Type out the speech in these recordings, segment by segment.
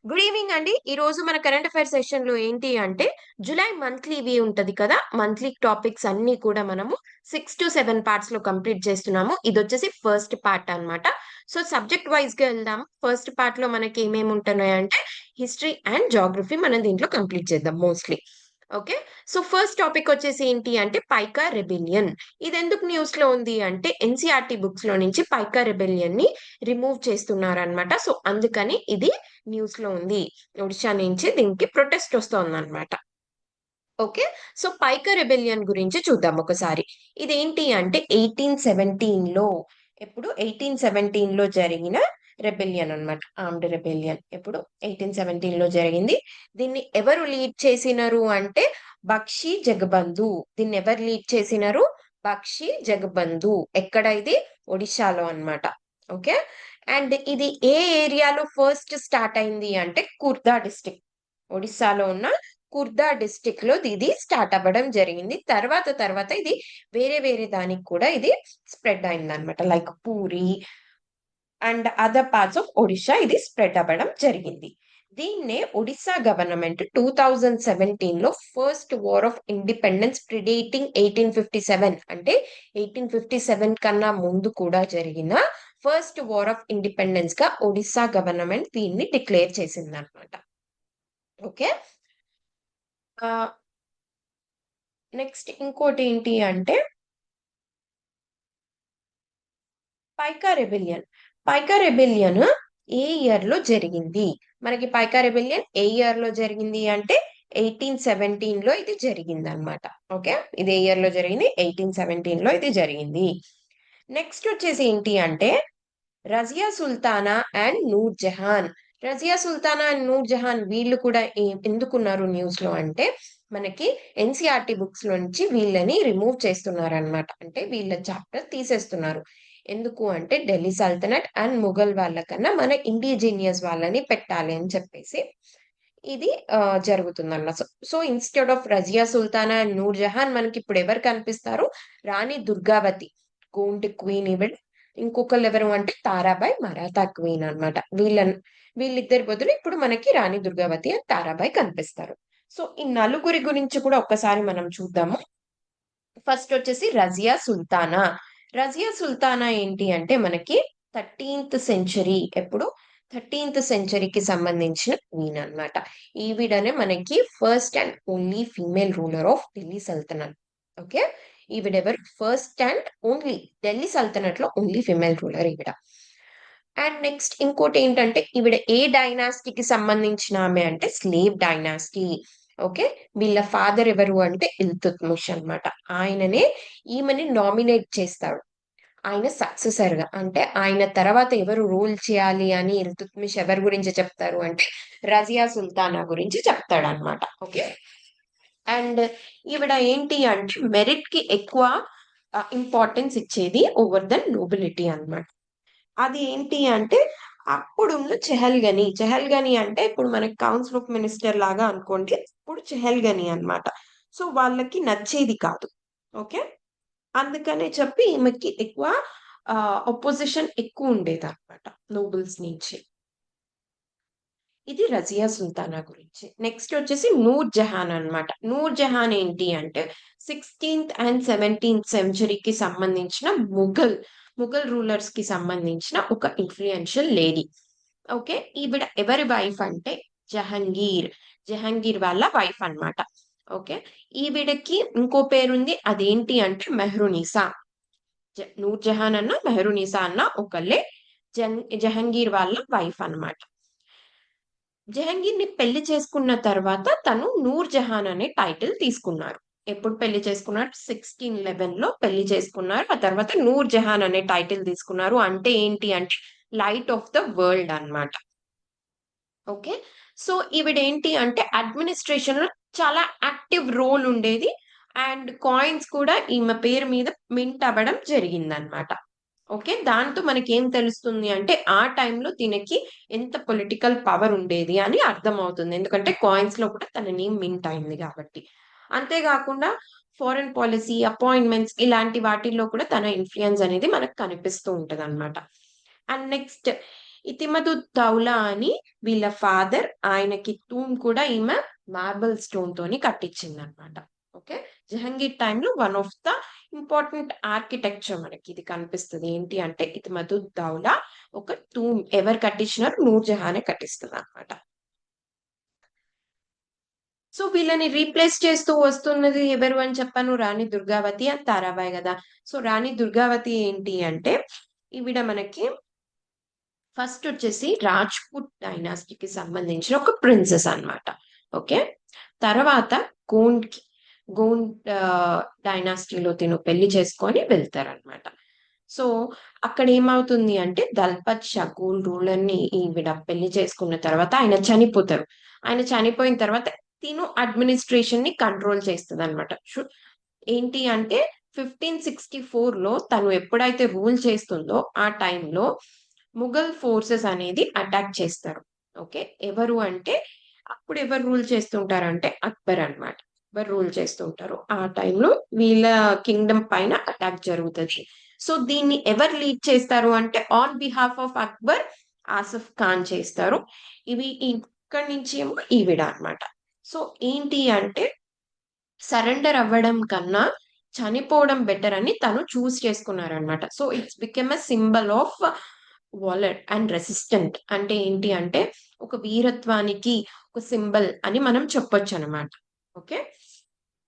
Good evening అండి. ఈ రోజు మన కరెంట్ అఫైర్స్ సెషన్‌లో ఏంటి అంటే, జులై మంత్లీవి ఉంటది కదా! మంత్లీ టాపిక్స్ అన్నీ కూడా మనము 6-7 పార్ట్స్‌లో కంప్లీట్ చేస్తున్నాము. ఇదొచ్చేసి ఫస్ట్ పార్ట్ అన్నమాట. సో, సబ్జెక్ట్ వైస్‌గా వెళ్దాం. ఫస్ట్ పార్ట్‌లో మనకి ఏమేమి ఉంటున్నాయంటే, హిస్టరీ అండ్ జియోగ్రఫీ మనం దీంట్లో కంప్లీట్ చేద్దాం mostly. Okay. So, first topic వచ్చేసి ఏంటి అంటే, పైకా రెబెలియన్. ఇదెందుకు న్యూస్‌లో ఉంది అంటే, ఎన్‌సీఈఆర్‌టీ బుక్స్‌లో నుంచి పైకా రెబెలియన్‌ని రిమూవ్ చేస్తున్నారన్నమాట. సో, అందుకని ఇది న్యూస్‌లో ఉంది. ఒడిషా నుంచి దీనికి ప్రొటెస్ట్ వస్తోందన్నమాట. ఓకే. సో, పైకా రెబెలియన్ గురించి చూద్దాం ఒకసారి. ఇదేంటి అంటే 1817లో ఎప్పుడు 1817లో జరిగిన రెబెలియన్ అన్నమాట. Armed rebellion. ఎప్పుడు 1817లో జరిగింది. దీన్ని ఎవరు లీడ్ చేసినారు అంటే బక్షి జగబంధు. దీన్నెవరు లీడ్ చేసినారు? బక్షి జగబంధు. ఎక్కడ ఇది? ఒడిషాలో అన్నమాట. ఓకే. అండ్ ఇది ఏ ఏరియాలో ఫస్ట్ స్టార్ట్ అయింది అంటే కుర్దా డిస్ట్రిక్ట్. ఒడిస్సాలో ఉన్న కుర్దా డిస్ట్రిక్ట్‌లో ఇది స్టార్ట్ అవ్వడం జరిగింది. తర్వాత ఇది వేరే వేరే దానికి కూడా ఇది స్ప్రెడ్ అయిందన్నమాట. Like Puri and other parts of Odisha ఇది స్ప్రెడ్ అవ్వడం జరిగింది. దీన్నే ఒడిస్సా గవర్నమెంట్ 2017లో first war of independence predating 1857 అంటే 1857 కన్నా ముందు కూడా జరిగిన ఫస్ట్ వార్ ఆఫ్ ఇండిపెండెన్స్‌గా ఒడిస్సా గవర్నమెంట్ దీన్ని డిక్లేర్ చేసిందన్నమాట. ఓకే. ఆహ్, నెక్స్ట్ ఇంకోటేంటి అంటే పైకా రెబెలియన్. పైకా రెబెలియన్ ఏ ఇయర్‌లో జరిగింది? మనకి పైకా రెబెలియన్ ఏ ఇయర్‌లో జరిగింది అంటే 1817లో ఇది జరిగిందన్నమాట. ఓకే. ఇది ఏ ఇయర్‌లో జరిగింది? 1817లో ఇది జరిగింది. నెక్స్ట్ వచ్చేసి ఏంటి అంటే రజియా సుల్తానా అండ్ నూర్ జహాన్. రజియా సుల్తానా అండ్ నూర్ జహాన్ వీళ్ళు కూడా ఎందుకున్నారు న్యూస్‌లో అంటే, మనకి ఎన్‌సీఈఆర్‌టీ బుక్స్‌లో నుంచి వీళ్ళని రిమూవ్ చేస్తున్నారనమాట. అంటే వీళ్ళ చాప్టర్ తీసేస్తున్నారు. ఎందుకు అంటే ఢిల్లీ సల్తనట్ అండ్ మొఘల్ వాళ్ళ కన్నా మన ఇండిజినియస్ వాళ్ళని పెట్టాలి అని చెప్పేసి ఇది జరుగుతుందన్నమాట. So, instead of Razia Sultana and Noor Jahan మనకిప్పుడు ఎవరు కనిపిస్తారు? రాణి దుర్గావతి. గోండ్ క్వీన్ ఈవిడ. ఇంకొకళ్ళెవరు అంటే తారాబాయి మరాఠా క్వీన్ అన్నమాట. వీళ్ళిద్దరి బదులు ఇప్పుడు మనకి రాణి దుర్గావతి అండ్ తారాబాయి కనిపిస్తారు. సో, ఈ నలుగురి గురించి కూడా ఒక్కసారి మనం చూద్దాము. ఫస్ట్ వచ్చేసి రజియా సుల్తానా. రజియా సుల్తానా ఏంటి అంటే మనకి 13థ్ సెంచరీ ఎప్పుడు 13థ్ సెంచరీకి సంబంధించిన క్వీన్ అన్నమాట. ఈవిడనే మనకి first and only female ruler of Delhi Sultanat. Okay. ఈవిడెవరు? ఫస్ట్ అండ్ ఓన్లీ ఢిల్లీ సల్తనట్‌లో ఓన్లీ ఫీమేల్ రూలర్ ఈవిడ. అండ్ నెక్స్ట్ ఇంకోటేంటంటే ఈవిడ ఏ డైనాస్టీకి సంబంధించిన ఆమె అంటే స్లేవ్ డైనాస్టీ. ఓకే. వీళ్ళ ఫాదర్ ఎవరు అంటే ఇల్తుత్మిష్ అన్నమాట. ఆయననే ఈమెని నామినేట్ చేస్తాడు. ఆయన సక్సెసర్‌గా. అంటే ఆయన తర్వాత ఎవరు రూల్ చేయాలి అని ఇల్తుత్మిష్ ఎవరి గురించి చెప్తారు అంటే రజియా సుల్తానా గురించి చెప్తాడన్నమాట. ఓకే. అండ్ ఈవిడ ఏంటి అంటే మెరిట్‌కి ఎక్కువ ఇంపార్టెన్స్ ఇచ్చేది ఓవర్ ద నోబిలిటీ అన్నమాట. అది ఏంటి అంటే అప్పుడున్న చెహల్‌గని. చెహల్‌గని అంటే ఇప్పుడు మనకి కౌన్సిల్ ఆఫ్ మినిస్టర్ లాగా అనుకోండి. ఇప్పుడు చెహల్‌గని అన్నమాట. సో, వాళ్ళకి నచ్చేది కాదు. ఓకే. అందుకనే చెప్పి ఈమెకి ఎక్కువ అపోజిషన్ ఎక్కువుండేదన్నమాట నోబుల్స్ నుంచి. ఇది రజియా సుల్తానా గురించి. నెక్స్ట్ వచ్చేసి నూర్ జహాన్ అన్నమాట. నూర్ జహాన్ ఏంటి అంటే 16థ్ అండ్ 17థ్ సెంచరీకి సంబంధించిన ముఘల్ రూలర్స్‌కి సంబంధించిన ఒక ఇన్‌ఫ్లుయెన్షియల్ లేడీ. ఓకే. ఈవిడ ఎవరి వైఫ్ అంటే జహంగీర్. జహంగీర్ వాళ్ళ వైఫ్ అన్నమాట. ఓకే. ఈవిడకి ఇంకో పేరుంది. అదేంటి అంటే మెహరునిసా. నూర్ జహాన్ అన్న, మెహరునిసా అన్న ఒకళ్ళే. జహంగీర్ వాళ్ళ వైఫ్ అన్నమాట. జహంగీర్‌ని పెళ్లి చేసుకున్న తర్వాత తను నూర్ జహాన్ అనే టైటిల్ తీసుకున్నారు. ఎప్పుడు పెళ్లి చేసుకున్నారు? 1611లో పెళ్లి చేసుకున్నారు. ఆ తర్వాత నూర్ జహాన్ అనే టైటిల్ తీసుకున్నారు. అంటే ఏంటి అంటే లైట్ ఆఫ్ ద వరల్డ్ అన్నమాట. ఓకే. సో, ఈవిడేంటి అంటే అడ్మినిస్ట్రేషన్‌లో చాలా యాక్టివ్ రోల్ ఉండేది. అండ్ కాయిన్స్ కూడా ఈమె పేరు మీద మింట్ అవ్వడం జరిగిందన్నమాట. ఓకే. దాంతో మనకేం తెలుస్తుంది అంటే, ఆ టైంలో తినకి ఎంత పొలిటికల్ పవర్ ఉండేది అని అర్థమవుతుంది. ఎందుకంటే కాయిన్స్‌లో కూడా తన నేమ్ మింట్ అయింది గాబట్టి. అంతే గాకుండా ఫారెన్ పాలిసీ, అపాయింట్‌మెంట్స్ ఇలాంటి వాటిల్లో కూడా తన ఇన్‌ఫ్లూయన్స్ అనేది మనకు కనిపిస్తూ ఉంటదన్నమాట. అండ్ నెక్స్ట్ ఇతిమదు దౌలా అని వీళ్ళ ఫాదర్, ఆయనకి టూమ్ కూడా ఈమె మార్బల్ స్టోన్ తోని కట్టించింది అనమాట. ఓకే, జహంగీర్ టైంలో one of the important architecture మనకి ఇది కనిపిస్తుంది. ఏంటి అంటే ఇతిమదు దౌలా ఒక టూమ్ ఎవరు కట్టించినారు, నూర్ జహానే కట్టిస్తుంది అనమాట. సో వీళ్ళని రీప్లేస్ చేస్తూ వస్తున్నది ఎవరు అని చెప్పాను, రాణి దుర్గావతి అండ్ తారాబాయి కదా. సో రాణి దుర్గావతి ఏంటి అంటే ఈవిడ మనకి ఫస్ట్ వచ్చేసి రాజ్పుట్ డైనాసిటీకి సంబంధించిన ఒక ప్రిన్సెస్ అన్నమాట. ఓకే, తర్వాత గోండ్ గోండ్ డైనాసిటీలో తిను పెళ్లి చేసుకొని వెళ్తారనమాట. సో అక్కడ ఏమవుతుంది అంటే దల్పత్ షకూల్ రూలర్ ని ఈవిడ పెళ్లి చేసుకున్న తర్వాత ఆయన చనిపోతారు. ఆయన చనిపోయిన తర్వాత తిను అడ్మినిస్ట్రేషన్ ని కంట్రోల్ చేస్తుంది అనమాట. ఏంటి అంటే 1564 లో తను ఎప్పుడైతే రూల్ చేస్తుందో ఆ టైంలో ముఘల్ ఫోర్సెస్ అనేది అటాక్ చేస్తారు. ఓకే, ఎవరు అంటే అప్పుడు ఎవరు రూల్ చేస్తుంటారంటే అక్బర్ అన్నమాట. అక్బర్ రూల్ చేస్తుంటారు ఆ టైంలో. వీళ్ళ కింగ్డమ్ పైన అటాక్ జరుగుతుంది. సో దీన్ని ఎవరు లీడ్ చేస్తారు అంటే on behalf of Akbar Asif Khan చేస్తారు. ఇవి ఇక్కడి నుంచి ఏమో ఈవిడ అన్నమాట. సో ఏంటి అంటే సరెండర్ అవ్వడం కన్నా చనిపోవడం బెటర్ అని తను చూస్ చేసుకున్నారనమాట. So it's became a symbol of valour and resistant. అంటే ఏంటి అంటే ఒక వీరత్వానికి ఒక సింబల్ అని మనం చెప్పొచ్చు అనమాట. ఓకే,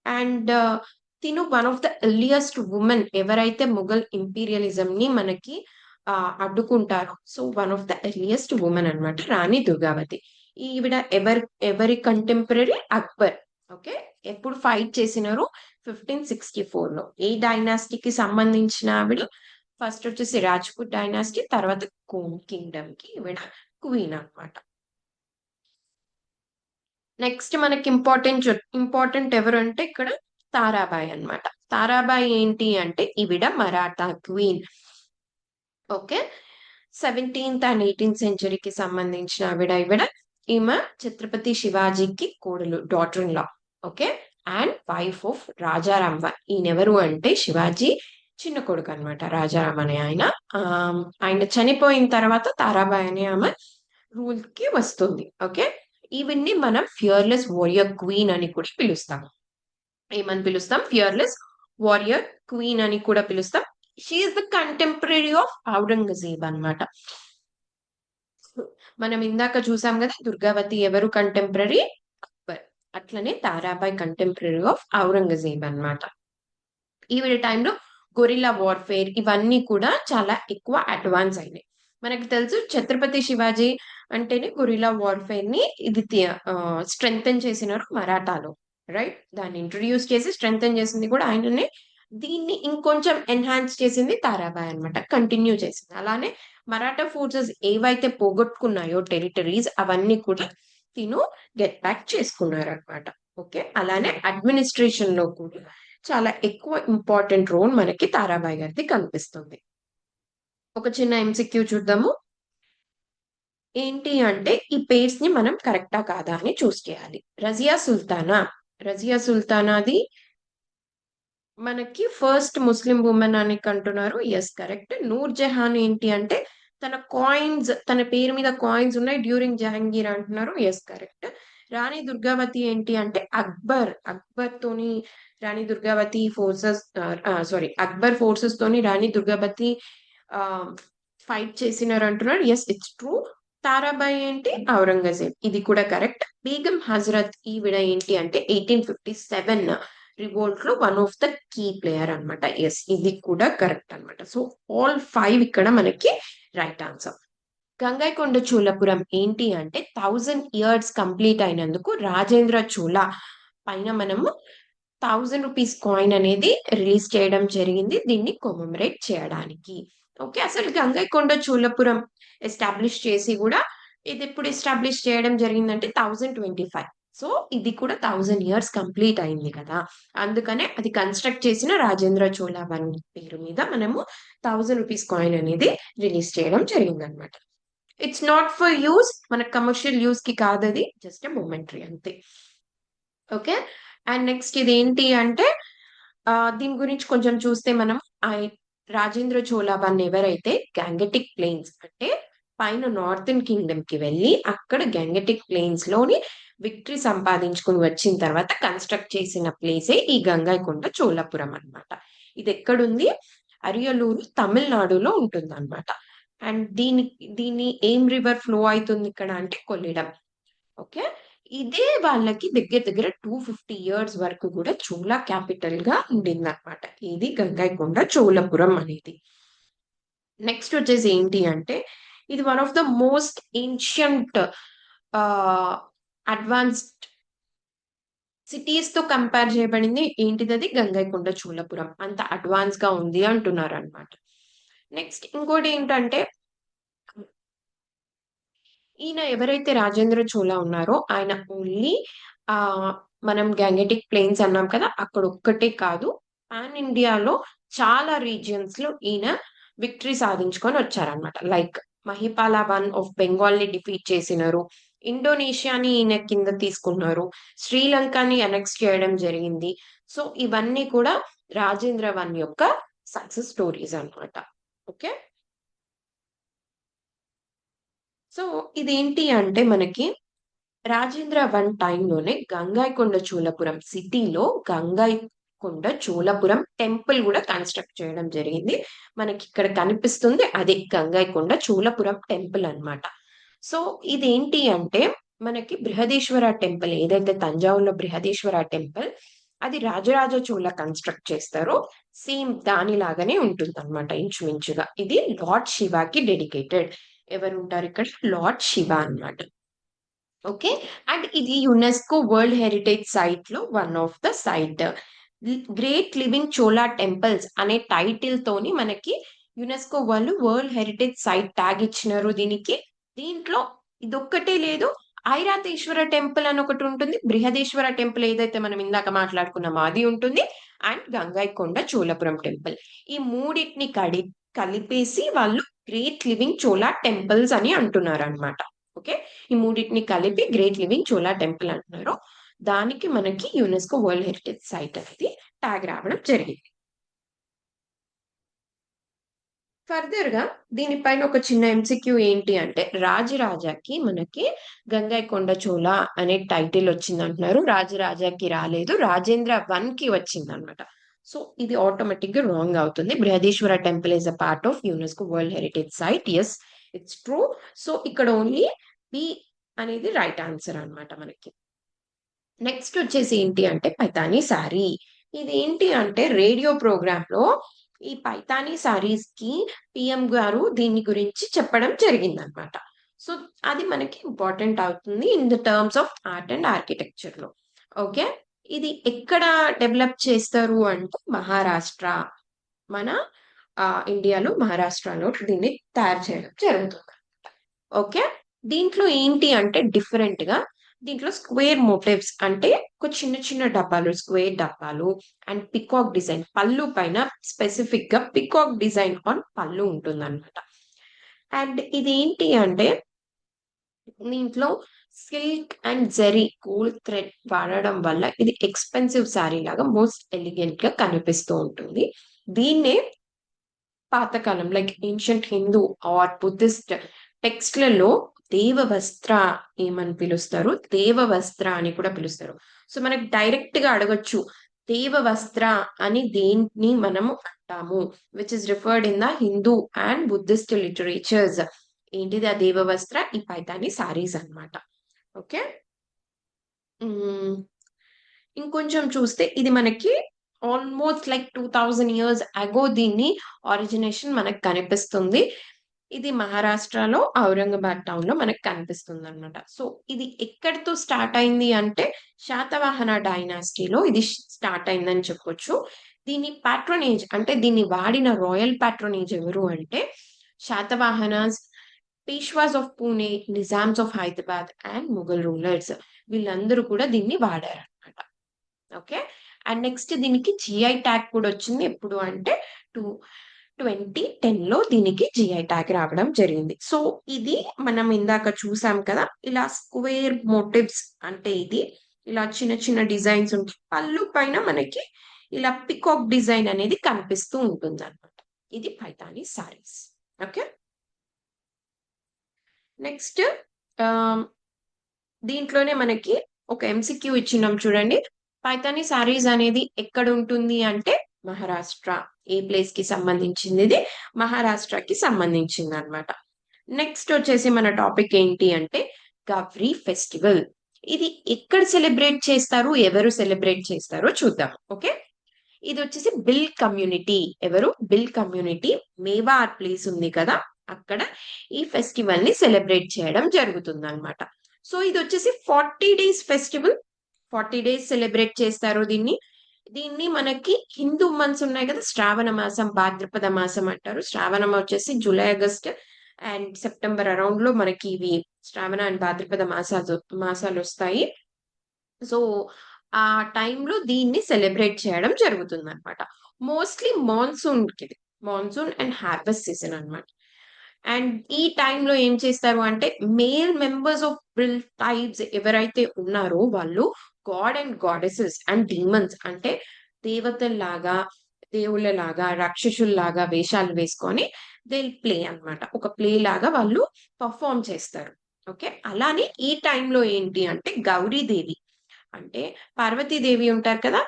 అండ్ తిను one of the earliest women ఎవరైతే ముఘల్ ఇంపీరియలిజం ని మనకి అడ్డుకుంటారో, so one of the earliest women అనమాట రాణి దుర్గావతి. ఈవిడ ఎవరి కంటెంపరీ అక్బర్. ఓకే, ఎప్పుడు ఫైట్ చేసినారు 1564 లో. ఏ డైనాసిటీకి సంబంధించిన ఆవిడ, ఫస్ట్ వచ్చేసి రాజ్పుట్ డైనాసిటీ, తర్వాత కోమ్ కింగ్డమ్ కి ఈవిడ క్వీన్ అన్నమాట. నెక్స్ట్ మనకి ఇంపార్టెంట్ ఎవరు అంటే ఇక్కడ తారాబాయి అన్నమాట. తారాబాయి ఏంటి అంటే ఈవిడ Maratha queen. Okay, 17th and 18th సెంచరీకి సంబంధించిన ఈవిడ ఈమె ఛత్రపతి శివాజీకి కోడలు, daughter in law. Okay, and wife of Rajaram. ఈయనెవరు అంటే శివాజీ చిన్న కొడుకు అనమాట, రాజారాం అనే ఆయన. ఆయన చనిపోయిన తర్వాత తారాబాయి అనే ఆమె రూల్ కి వస్తుంది. ఓకే, ఈవిడ్ని మనం ఫియర్లెస్ వారియర్ క్వీన్ అని కూడా పిలుస్తాం. ఏమని పిలుస్తాం? ఫియర్లెస్ వారియర్ క్వీన్ అని కూడా పిలుస్తాం. She's the contemporary of Aurangzeb అన్నమాట. మనం ఇందాక చూసాం కదా దుర్గావతి ఎవరు కంటెంపరీ, అక్బర్. అట్లనే తారాబాయ్ కంటెంపరీ ఆఫ్ ఔరంగజేబ్ అన్నమాట. ఈవిడ టైంలో గొరిల్లా వార్ఫేర్ ఇవన్నీ కూడా చాలా ఎక్కువ అడ్వాన్స్ అయినాయి. మనకి తెలుసు ఛత్రపతి శివాజీ అంటేనే గొరిల్లా వార్ఫేర్ ని ఇది స్ట్రెంగ్తన్ చేసినారు మరాఠాలో, రైట్. దాన్ని ఇంట్రడ్యూస్ చేసి స్ట్రెంగ్తన్ చేసింది కూడా ఆయననే. దీన్ని ఇంకొంచెం ఎన్హాన్స్ చేసింది తారాబాయ్ అన్నమాట, కంటిన్యూ చేసింది. అలానే మరాఠా ఫోర్సెస్ ఏవైతే పోగొట్టుకున్నాయో టెరిటరీస్ అవన్నీ కూడా తిను గెట్ బ్యాక్ చేసుకున్నారు అనమాట. ఓకే, అలానే అడ్మినిస్ట్రేషన్ లో కూడా చాలా ఎక్కువ ఇంపార్టెంట్ రోల్ మనకి తారాబాయి గారిది కనిపిస్తుంది. ఒక చిన్న ఎంసిక్యూ చూద్దాము. ఏంటి అంటే ఈ పేర్స్ ని మనం కరెక్టా కాదా అని చూస్ చేయాలి. రజియా సుల్తానా, రజియా సుల్తానాది మనకి ఫస్ట్ ముస్లిం ఉమెన్ అని అంటున్నారు. Yes, correct. నూర్ జహాన్ ఏంటి అంటే తన పేరు మీద కాయిన్స్ ఉన్నాయి డ్యూరింగ్ జహాంగీర్ అంటున్నారు. Yes, correct. రాణి దుర్గావతి ఏంటి అంటే అక్బర్ తోని Rani Durgavati forces, sorry, Akbar forces తోని రాణి దుర్గావతి ఫైట్ చేసినారు అంటున్నారు. Yes, it's true. తారాబాయి ఏంటి ఔరంగజేబ్, ఇది కూడా కరెక్ట్. బేగం హజరత్ ఈవిడ ఏంటి అంటే 1857 రివోల్ట్ లో one of the key player అన్నమాట. ఎస్, ఇది కూడా కరెక్ట్ అన్నమాట. సో ఆల్ 5 ఇక్కడ మనకి రైట్ ఆన్సర్. గంగైకొండ చోళపురం ఏంటి అంటే 1000 ఇయర్స్ కంప్లీట్ అయినందుకు రాజేంద్ర చోళ పైన మనము 1000 రూపీస్ కాయిన్ అనేది రిలీజ్ చేయడం జరిగింది, దీన్ని కొమెమరేట్ చేయడానికి. ఓకే, అసలు గంగైకొండ చోళపురం ఎస్టాబ్లిష్ చేసి కూడా ఇది ఎప్పుడు ఎస్టాబ్లిష్ చేయడం జరిగిందంటే 1025. సో ఇది కూడా 1000 ఇయర్స్ కంప్లీట్ అయింది కదా, అందుకనే అది కన్స్ట్రక్ట్ చేసిన రాజేంద్ర చోళ వన్ పేరు మీద మనము 1000 రూపీస్ కాయిన్ అనేది రిలీజ్ చేయడం జరిగింది అనమాట. ఇట్స్ నాట్ ఫర్ యూస్, మన కమర్షియల్ యూస్ కి కాదు, అది జస్ట్ మొమెంటరీ అంతే. ఓకే, అండ్ నెక్స్ట్ ఇది ఏంటి అంటే దీని గురించి కొంచెం చూస్తే మనం రాజేంద్ర చోళ వన్ ఎవరైతే గ్యాంగెటిక్ ప్లేన్స్ అంటే పైన నార్థన్ కింగ్డమ్ కి వెళ్ళి అక్కడ గంగటిక్ ప్లెయిన్స్ లోని విక్టరీ సంపాదించుకుని వచ్చిన తర్వాత కన్స్ట్రక్ట్ చేసిన ప్లేసే ఈ గంగైకొండ చోళపురం అన్నమాట. ఇది ఎక్కడుంది? అరియలూరు తమిళనాడులో ఉంటుంది అనమాట. అండ్ దీని ఏం రివర్ ఫ్లో అవుతుంది ఇక్కడ అంటే కొల్లిడం. ఓకే, ఇదే వాళ్ళకి దగ్గర దగ్గర 250 years వరకు కూడా చోళ క్యాపిటల్ గా ఉండింది అనమాట. ఇది గంగైకొండ చోళపురం అనేది. నెక్స్ట్ వచ్చేసి ఏంటి అంటే ఇది one of the most ancient advanced cities తో కంపేర్ చేయబడింది. ఏంటిది? అది గంగైకొండ చోళపురం. అంత అడ్వాన్స్ గా ఉంది అంటున్నారు అనమాట. నెక్స్ట్ ఇంకోటి ఏంటంటే ఈయన ఎవరైతే రాజేంద్ర చోళ ఉన్నారో ఆయన ఓన్లీ ఆ మనం గంగటిక్ ప్లెయిన్స్ అన్నాం కదా, అక్కడ ఒక్కటే కాదు, పాన్ ఇండియాలో చాలా రీజియన్స్ లో ఈయన విక్టరీ సాధించుకొని వచ్చారనమాట. Like Mahipala one of Bengal ని డిఫీట్ చేసినారు, ఇండోనేషియాని ఈయన కింద తీసుకున్నారు, శ్రీలంకని అనెక్స్ చేయడం జరిగింది. సో ఇవన్నీ కూడా రాజేంద్ర వన్ యొక్క సక్సెస్ స్టోరీస్ అన్నమాట. ఓకే, సో ఇదేంటి అంటే మనకి రాజేంద్ర వన్ టైంలోనే గంగైకొండ చోళపురం సిటీలో గంగైకొండ చోళపురం టెంపుల్ కూడా కన్స్ట్రక్ట్ చేయడం జరిగింది. మనకి ఇక్కడ కనిపిస్తుంది అదే గంగైకొండ చోళపురం టెంపుల్ అన్నమాట. సో ఇదేంటి అంటే మనకి బృహదీశ్వర టెంపుల్ ఏదైతే తంజావూరులో బృహదీశ్వర టెంపుల్, అది రాజరాజ చోళ కన్స్ట్రక్ట్ చేస్తారో సేమ్ దానిలాగానే ఉంటుంది అనమాట ఇంచుమించుగా. ఇది లార్డ్ శివాకి డెడికేటెడ్. ఎవరు ఉంటారు ఇక్కడ? లార్డ్ శివ అన్నమాట. ఓకే, అండ్ ఇది యునెస్కో వరల్డ్ హెరిటేజ్ సైట్ లో one of the site. Great living Chola temples అనే టైటిల్ తోని మనకి యునెస్కో వాళ్ళు వరల్డ్ హెరిటేజ్ సైట్ ట్యాగ్ ఇచ్చినారు దీనికి. దీంట్లో ఇదొక్కటే లేదు, ఐరాతేశ్వర టెంపుల్ అని ఒకటి ఉంటుంది, బృహదేశ్వర టెంపుల్ ఏదైతే మనం ఇందాక మాట్లాడుకున్నామో అది ఉంటుంది, అండ్ గంగైకొండ చోళపురం టెంపుల్. ఈ మూడింటిని కలిపేసి వాళ్ళు గ్రేట్ లివింగ్ చోళా టెంపుల్స్ అని అంటున్నారు అనమాట. ఓకే, ఈ మూడింటిని కలిపి గ్రేట్ లివింగ్ చోళా టెంపుల్ అంటున్నారు. దానికి మనకి యునెస్కో వరల్డ్ హెరిటేజ్ సైట్ అనేది ట్యాగ్ రావడం జరిగింది. ఫర్దర్ గా దీనిపైన ఒక చిన్న ఎంసిక్యూ ఏంటి అంటే రాజరాజాకి మనకి గంగైకొండ చోళ అనే టైటిల్ వచ్చింది అంటున్నారు. రాజరాజాకి రాలేదు, రాజేంద్ర వన్ కి వచ్చింది అనమాట. సో ఇది ఆటోమేటిక్ గా రాంగ్ అవుతుంది. Brihadeeswara temple is a part of UNESCO world heritage site. Yes, it's true. So ఇక్కడ ఓన్లీ బి అనేది రైట్ ఆన్సర్ అన్నమాట మనకి. నెక్స్ట్ వచ్చేసి ఏంటి అంటే పైతానీ శారీ. ఇది ఏంటి అంటే రేడియో ప్రోగ్రామ్ లో ఈ పైతానీ శారీస్ కి పిఎం గారు దీని గురించి చెప్పడం జరిగిందనమాట. సో అది మనకి ఇంపార్టెంట్ అవుతుంది in the terms of art and architecture లో. ఓకే, ఇది ఎక్కడ డెవలప్ చేస్తారు అంటే మహారాష్ట్ర, మన ఇండియాలో మహారాష్ట్రలో దీన్ని తయారు చేయడం జరుగుతుంది. ఓకే, దీంట్లో ఏంటి అంటే డిఫరెంట్ గా దీంట్లో స్క్వేర్ మోటివ్స్ అంటే ఒక చిన్న చిన్న డబ్బాలు, స్క్వేర్ డబ్బాలు, అండ్ పికాక్ డిజైన్ పళ్ళు పైన స్పెసిఫిక్ గా పికాక్ డిజైన్ ఆన్ పళ్ళు ఉంటుంది అనమాట. అండ్ ఇది ఏంటి అంటే దీంట్లో silk and zari gold thread వాడడం వల్ల ఇది ఎక్స్పెన్సివ్ శారీ లాగా మోస్ట్ ఎలిగెంట్ గా కనిపిస్తూ ఉంటుంది. దీన్నే పాతకాలం like ancient Hindu or Buddhist టెక్స్ట్లలో దేవ వస్త్ర ఏమని పిలుస్తారు? దేవ వస్త్ర అని కూడా పిలుస్తారు. సో మనకి డైరెక్ట్ గా అడగొచ్చు దేవ వస్త్ర అని దేన్ని మనము అంటాము, which is referred in the Hindu and Buddhist literatures. ఏంటిది ఆ దేవ వస్త్ర? ఈ పైతాని సారీస్ అన్నమాట. ఓకే, ఇంకొంచెం చూస్తే ఇది మనకి ఆల్మోస్ట్ లైక్ 2000 years అగో దీన్ని ఆరిజినేషన్ మనకు కనిపిస్తుంది. ఇది మహారాష్ట్రలో ఔరంగాబాద్ టౌన్ లో మనకు కనిపిస్తుంది అనమాట. సో ఇది ఎక్కడితో స్టార్ట్ అయింది అంటే శాతవాహన డైనాసిటీలో ఇది స్టార్ట్ అయిందని చెప్పొచ్చు. దీని పాట్రోనేజ్ అంటే దీన్ని వాడిన రాయల్ పాట్రోనేజ్ ఎవరు అంటే Satavahanas, Peshwas of Pune, Nizams of Hyderabad and Mughal rulers, వీళ్ళందరూ కూడా దీన్ని వాడారు అనమాట. ఓకే, అండ్ నెక్స్ట్ దీనికి జిఐ ట్యాగ్ కూడా వచ్చింది. ఎప్పుడు అంటే 2010 లో దీనికి జిఐ ట్యాగ్ రావడం జరిగింది. సో ఇది మనం ఇందాక చూసాం కదా, ఇలా స్క్వేర్ మోటివ్స్ అంటే ఇది ఇలా చిన్న చిన్న డిజైన్స్ ఉంటాయి పళ్ళు పైన మనకి ఇలా పికాక్ డిజైన్ అనేది కనిపిస్తూ ఉంటుంది అనమాట. ఇది పైతాని సారీస్. ఓకే, నెక్స్ట్ దీంట్లోనే మనకి ఒక ఎంసీక్యూ ఇచ్చినాం చూడండి. పైతాని సారీస్ అనేది ఎక్కడ ఉంటుంది అంటే మహారాష్ట్ర. ఏ ప్లేస్ కి సంబంధించింది ఇది? మహారాష్ట్రకి సంబంధించింది అనమాట. నెక్స్ట్ వచ్చేసి మన టాపిక్ ఏంటి అంటే గౌరీ ఫెస్టివల్. ఇది ఎక్కడ సెలబ్రేట్ చేస్తారు, ఎవరు సెలబ్రేట్ చేస్తారో చూద్దాం. ఓకే, ఇది వచ్చేసి బిల్ కమ్యూనిటీ. ఎవరు? బిల్ కమ్యూనిటీ. మేవార్ ప్లేస్ ఉంది కదా, అక్కడ ఈ ఫెస్టివల్ ని సెలబ్రేట్ చేయడం జరుగుతుంది అనమాట. సో ఇది వచ్చేసి 40 డేస్ ఫెస్టివల్. 40 డేస్ సెలబ్రేట్ చేస్తారు దీన్ని. దీన్ని మనకి హిందూ మంత్స్ ఉన్నాయి కదా, శ్రావణ మాసం, భాద్రపద మాసం అంటారు. శ్రావణం వచ్చేసి July, August and September around లో మనకి ఇవి శ్రావణ అండ్ భాద్రపద మాసాలు వస్తాయి. సో ఆ టైంలో దీన్ని సెలబ్రేట్ చేయడం జరుగుతుంది అనమాట. Mostly monsoon and harvest season అనమాట. అండ్ ఈ టైంలో ఏం చేస్తారు అంటే మేల్ మెంబర్స్ ఆఫ్ బ్రిల్ టైబ్స్ ఎవరైతే ఉన్నారో వాళ్ళు God and goddesses and demons అంటే దేవతల్లాగా, దేవుళ్ళలాగా, రాక్షసుల్లాగా వేషాలు వేసుకొని దే ప్లే అన్నమాట. ఒక ప్లే లాగా వాళ్ళు పర్ఫామ్ చేస్తారు. ఓకే, అలానే ఈ టైంలో ఏంటి అంటే గౌరీదేవి అంటే పార్వతీదేవి ఉంటారు కదా,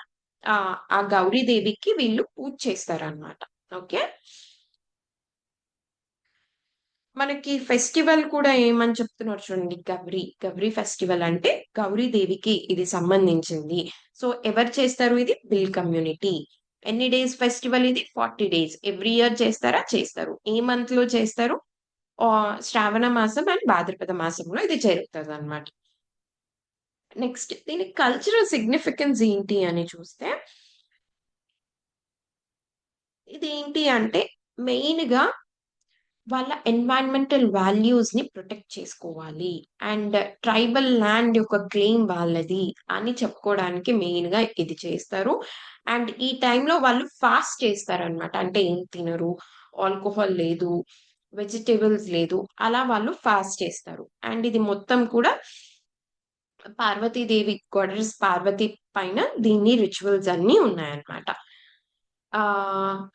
ఆ గౌరీదేవికి వీళ్ళు పూజ చేస్తారన్నమాట. ఓకే, మనకి ఫెస్టివల్ కూడా ఏమని చెప్తున్నారు చూడండి. గౌరీ ఫెస్టివల్ అంటే గౌరీదేవికి ఇది సంబంధించింది. సో ఎవరు చేస్తారు ఇది? Bill community. ఎన్ని డేస్ ఫెస్టివల్ ఇది? 40 డేస్. ఎవ్రీ ఇయర్ చేస్తారా? చేస్తారు. ఏ మంత్ లో చేస్తారు? శ్రావణ మాసం అండ్ భాద్రపద మాసంలో ఇది జరుగుతుంది అనమాట. నెక్స్ట్ దీని కల్చరల్ సిగ్నిఫికెన్స్ ఏంటి అని చూస్తే, ఇది ఏంటి అంటే మెయిన్ గా వాళ్ళ ఎన్వైరన్మెంటల్ వాల్యూస్ ని ప్రొటెక్ట్ చేసుకోవాలి అండ్ ట్రైబల్ ల్యాండ్ యొక్క క్లెయిమ్ వాళ్ళది అని చెప్పుకోవడానికి మెయిన్ గా ఇది చేస్తారు. అండ్ ఈ టైంలో వాళ్ళు ఫాస్ట్ చేస్తారు అనమాట. అంటే ఏం తినరు, ఆల్కహాల్ లేదు, వెజిటేబుల్స్ లేదు, అలా వాళ్ళు ఫాస్ట్ చేస్తారు. అండ్ ఇది మొత్తం కూడా పార్వతీదేవి, గొడెస్ పార్వతి పైన దీన్ని రిచువల్స్ అన్ని ఉన్నాయన్నమాట.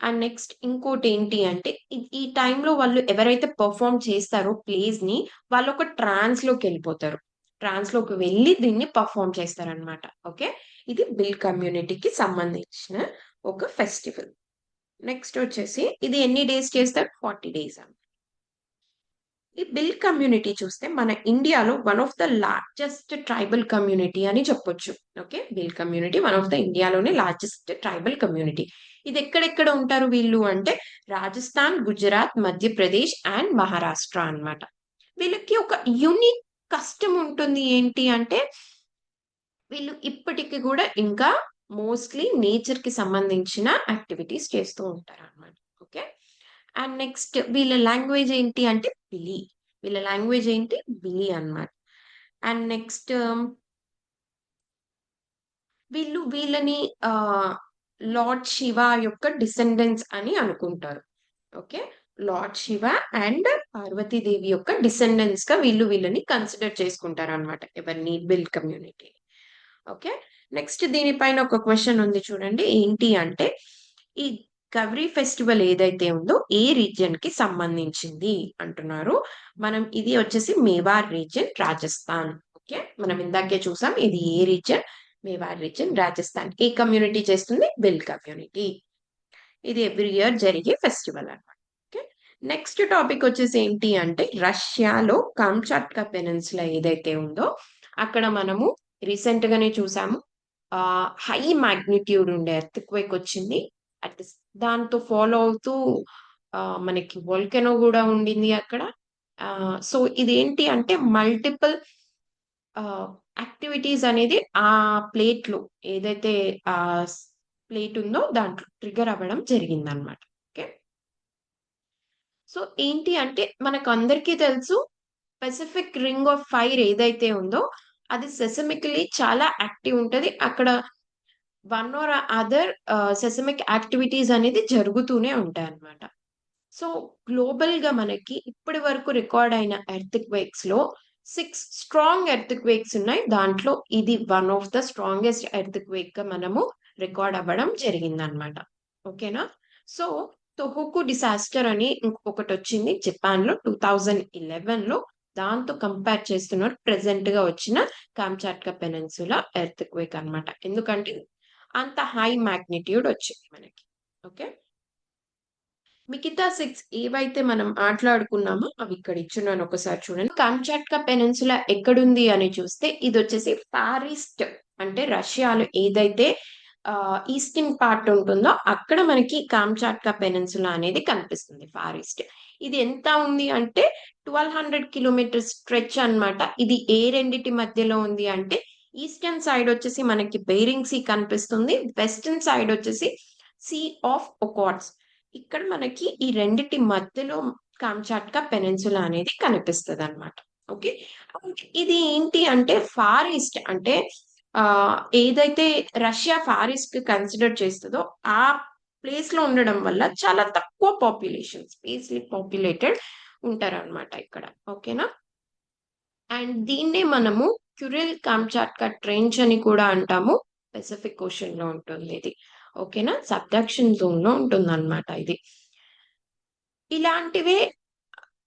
అండ్ నెక్స్ట్ ఇంకోటి ఏంటి అంటే ఈ టైంలో వాళ్ళు ఎవరైతే పర్ఫామ్ చేస్తారో ప్లేస్ ని, వాళ్ళు ఒక ట్రాన్స్ లోకి వెళ్ళిపోతారు. ట్రాన్స్ లోకి వెళ్ళి దీన్ని పర్ఫామ్ చేస్తారనమాట. ఓకే, ఇది బిల్ కమ్యూనిటీకి సంబంధించిన ఒక ఫెస్టివల్. నెక్స్ట్ వచ్చేసి ఇది ఎన్ని డేస్ చేస్తారు? 40 డేస్. ఈ బిల్ కమ్యూనిటీ చూస్తే మన ఇండియాలో one of the largest tribal community అని చెప్పొచ్చు. Okay, bill community one of the ఇండియాలోనే లార్జెస్ట్ ట్రైబల్ కమ్యూనిటీ. ఇది ఎక్కడెక్కడ ఉంటారు వీళ్ళు అంటే రాజస్థాన్, గుజరాత్, మధ్యప్రదేశ్ అండ్ మహారాష్ట్ర అన్నమాట. వీళ్ళకి ఒక యూనిక్ కష్టం ఉంటుంది. ఏంటి అంటే వీళ్ళు ఇప్పటికి కూడా ఇంకా మోస్ట్లీ నేచర్ కి సంబంధించిన యాక్టివిటీస్ చేస్తూ ఉంటారు అన్నమాట. ఓకే, అండ్ నెక్స్ట్ వీళ్ళ లాంగ్వేజ్ ఏంటి అంటే బిలి. వీళ్ళ లాంగ్వేజ్ ఏంటి? బిలి అన్నమాట. అండ్ నెక్స్ట్ వీళ్ళని లార్డ్ శివ యొక్క డిసెండెంట్స్ అని అనుకుంటారు. Okay, lord Shiva and Parvatidevi యొక్క డిసెండెంట్స్ గా వీళ్ళని కన్సిడర్ చేసుకుంటారు అనమాట. ఎవరిని? Bill community. ఓకే, నెక్స్ట్ దీనిపైన ఒక క్వశ్చన్ ఉంది చూడండి. ఏంటి అంటే ఈ గౌరీ ఫెస్టివల్ ఏదైతే ఉందో ఏ రీజియన్ కి సంబంధించింది అంటున్నారు. మనం ఇది వచ్చేసి మేవార్ రీజియన్, రాజస్థాన్. ఓకే, మనం ఇందాకే చూసాం ఇది ఏ రీజియన్? మేవార్ రీజియన్, రాజస్థాన్. ఏ కమ్యూనిటీ చేస్తుంది? Bill community. ఇది ఎవ్రీ ఇయర్ జరిగే ఫెస్టివల్ అన్నమాట. ఓకే, నెక్స్ట్ టాపిక్ వచ్చేసి ఏంటి అంటే రష్యాలో కామ్చాట్కా పెనిన్సులా ఏదైతే ఉందో అక్కడ మనము రీసెంట్ గానే చూసాము. హై మాగ్నిట్యూడ్ ఉండే ఎర్త్క్వేక్ వచ్చింది. అట్ దాంతో ఫాలో అవుతూ మనకి వోల్కెనో కూడా ఉండింది అక్కడ. సో ఇదేంటి అంటే మల్టిపుల్ యాక్టివిటీస్ అనేది ఆ ప్లేట్ లో ఏదైతే ఆ ప్లేట్ ఉందో దాంట్లో ట్రిగర్ అవ్వడం జరిగింది అనమాట. ఓకే, సో ఏంటి అంటే మనకు అందరికీ తెలుసు పెసిఫిక్ రింగ్ ఆఫ్ ఫైర్ ఏదైతే ఉందో అది సెసమికలీ చాలా యాక్టివ్ ఉంటది అక్కడ. వన్ ఆర్ అదర్ సెసమిక్ యాక్టివిటీస్ అనేది జరుగుతూనే ఉంటాయి అన్నమాట. సో గ్లోబల్ గా మనకి ఇప్పటి వరకు రికార్డ్ అయిన ఎర్త్ క్వేక్స్ లో 6 స్ట్రాంగ్ ఎర్త్ క్వేక్స్ ఉన్నాయి. దాంట్లో ఇది one of the strongest earth quake గా మనము రికార్డ్ అవ్వడం జరిగింది అనమాట. ఓకేనా? సో తొహోకు డిసాస్టర్ అని ఇంకొకటి వచ్చింది జపాన్ లో 2011 లో. దాంతో కంపేర్ చేస్తున్నారు ప్రెసెంట్ గా వచ్చిన కామ్చాట్కా పెనిన్సులా ఎర్త్ క్వేక్ అనమాట. ఎందుకంటే అంత హై మాగ్నిట్యూడ్ వచ్చింది మనకి. ఓకే, మిగతా 6 ఏవైతే మనం మాట్లాడుకున్నామో అవి ఇక్కడ ఇచ్చున్నాను, ఒకసారి చూడండి. కామ్చాట్కా పెనిన్సులా ఎక్కడుంది అని చూస్తే ఇది వచ్చేసి ఫార్ ఈస్ట్, అంటే రష్యాలో ఏదైతే ఈస్టర్న్ పార్ట్ ఉంటుందో అక్కడ మనకి కామ్చాట్కా పెనిన్సులా అనేది కనిపిస్తుంది, ఫార్ ఈస్ట్. ఇది ఎంత ఉంది అంటే 1200 కిలోమీటర్ స్ట్రెచ్ అన్నమాట. ఇది ఏ రెండిటి మధ్యలో ఉంది అంటే ఈస్టర్న్ సైడ్ వచ్చేసి మనకి బేరింగ్ సీ కనిపిస్తుంది, వెస్టర్న్ సైడ్ వచ్చేసి సీ ఆఫ్ ఒకాట్స్. ఇక్కడ మనకి ఈ రెండిటి మధ్యలో కామ్చాట్కా పెనిన్సులా అనేది కనిపిస్తుంది అనమాట. ఓకే, ఇది ఏంటి అంటే ఫార్ ఈస్ట్, అంటే ఏదైతే రష్యా ఫార్ ఈస్ట్ కన్సిడర్ చేస్తుందో ఆ ప్లేస్ లో ఉండడం వల్ల చాలా తక్కువ పాపులేషన్, స్పేస్లీ పాపులేటెడ్ ఉంటారన్నమాట ఇక్కడ. ఓకేనా, అండ్ దీన్నే మనము క్యురిల్ కామ్చాట్కా ట్రెంచ్ అని కూడా అంటాము. పెసిఫిక్ ఓషన్ లో ఉంటుంది ఇది. ఓకేనా, సబ్డక్షన్ జోన్ లో ఉంటుంది అనమాట ఇది. ఇలాంటివే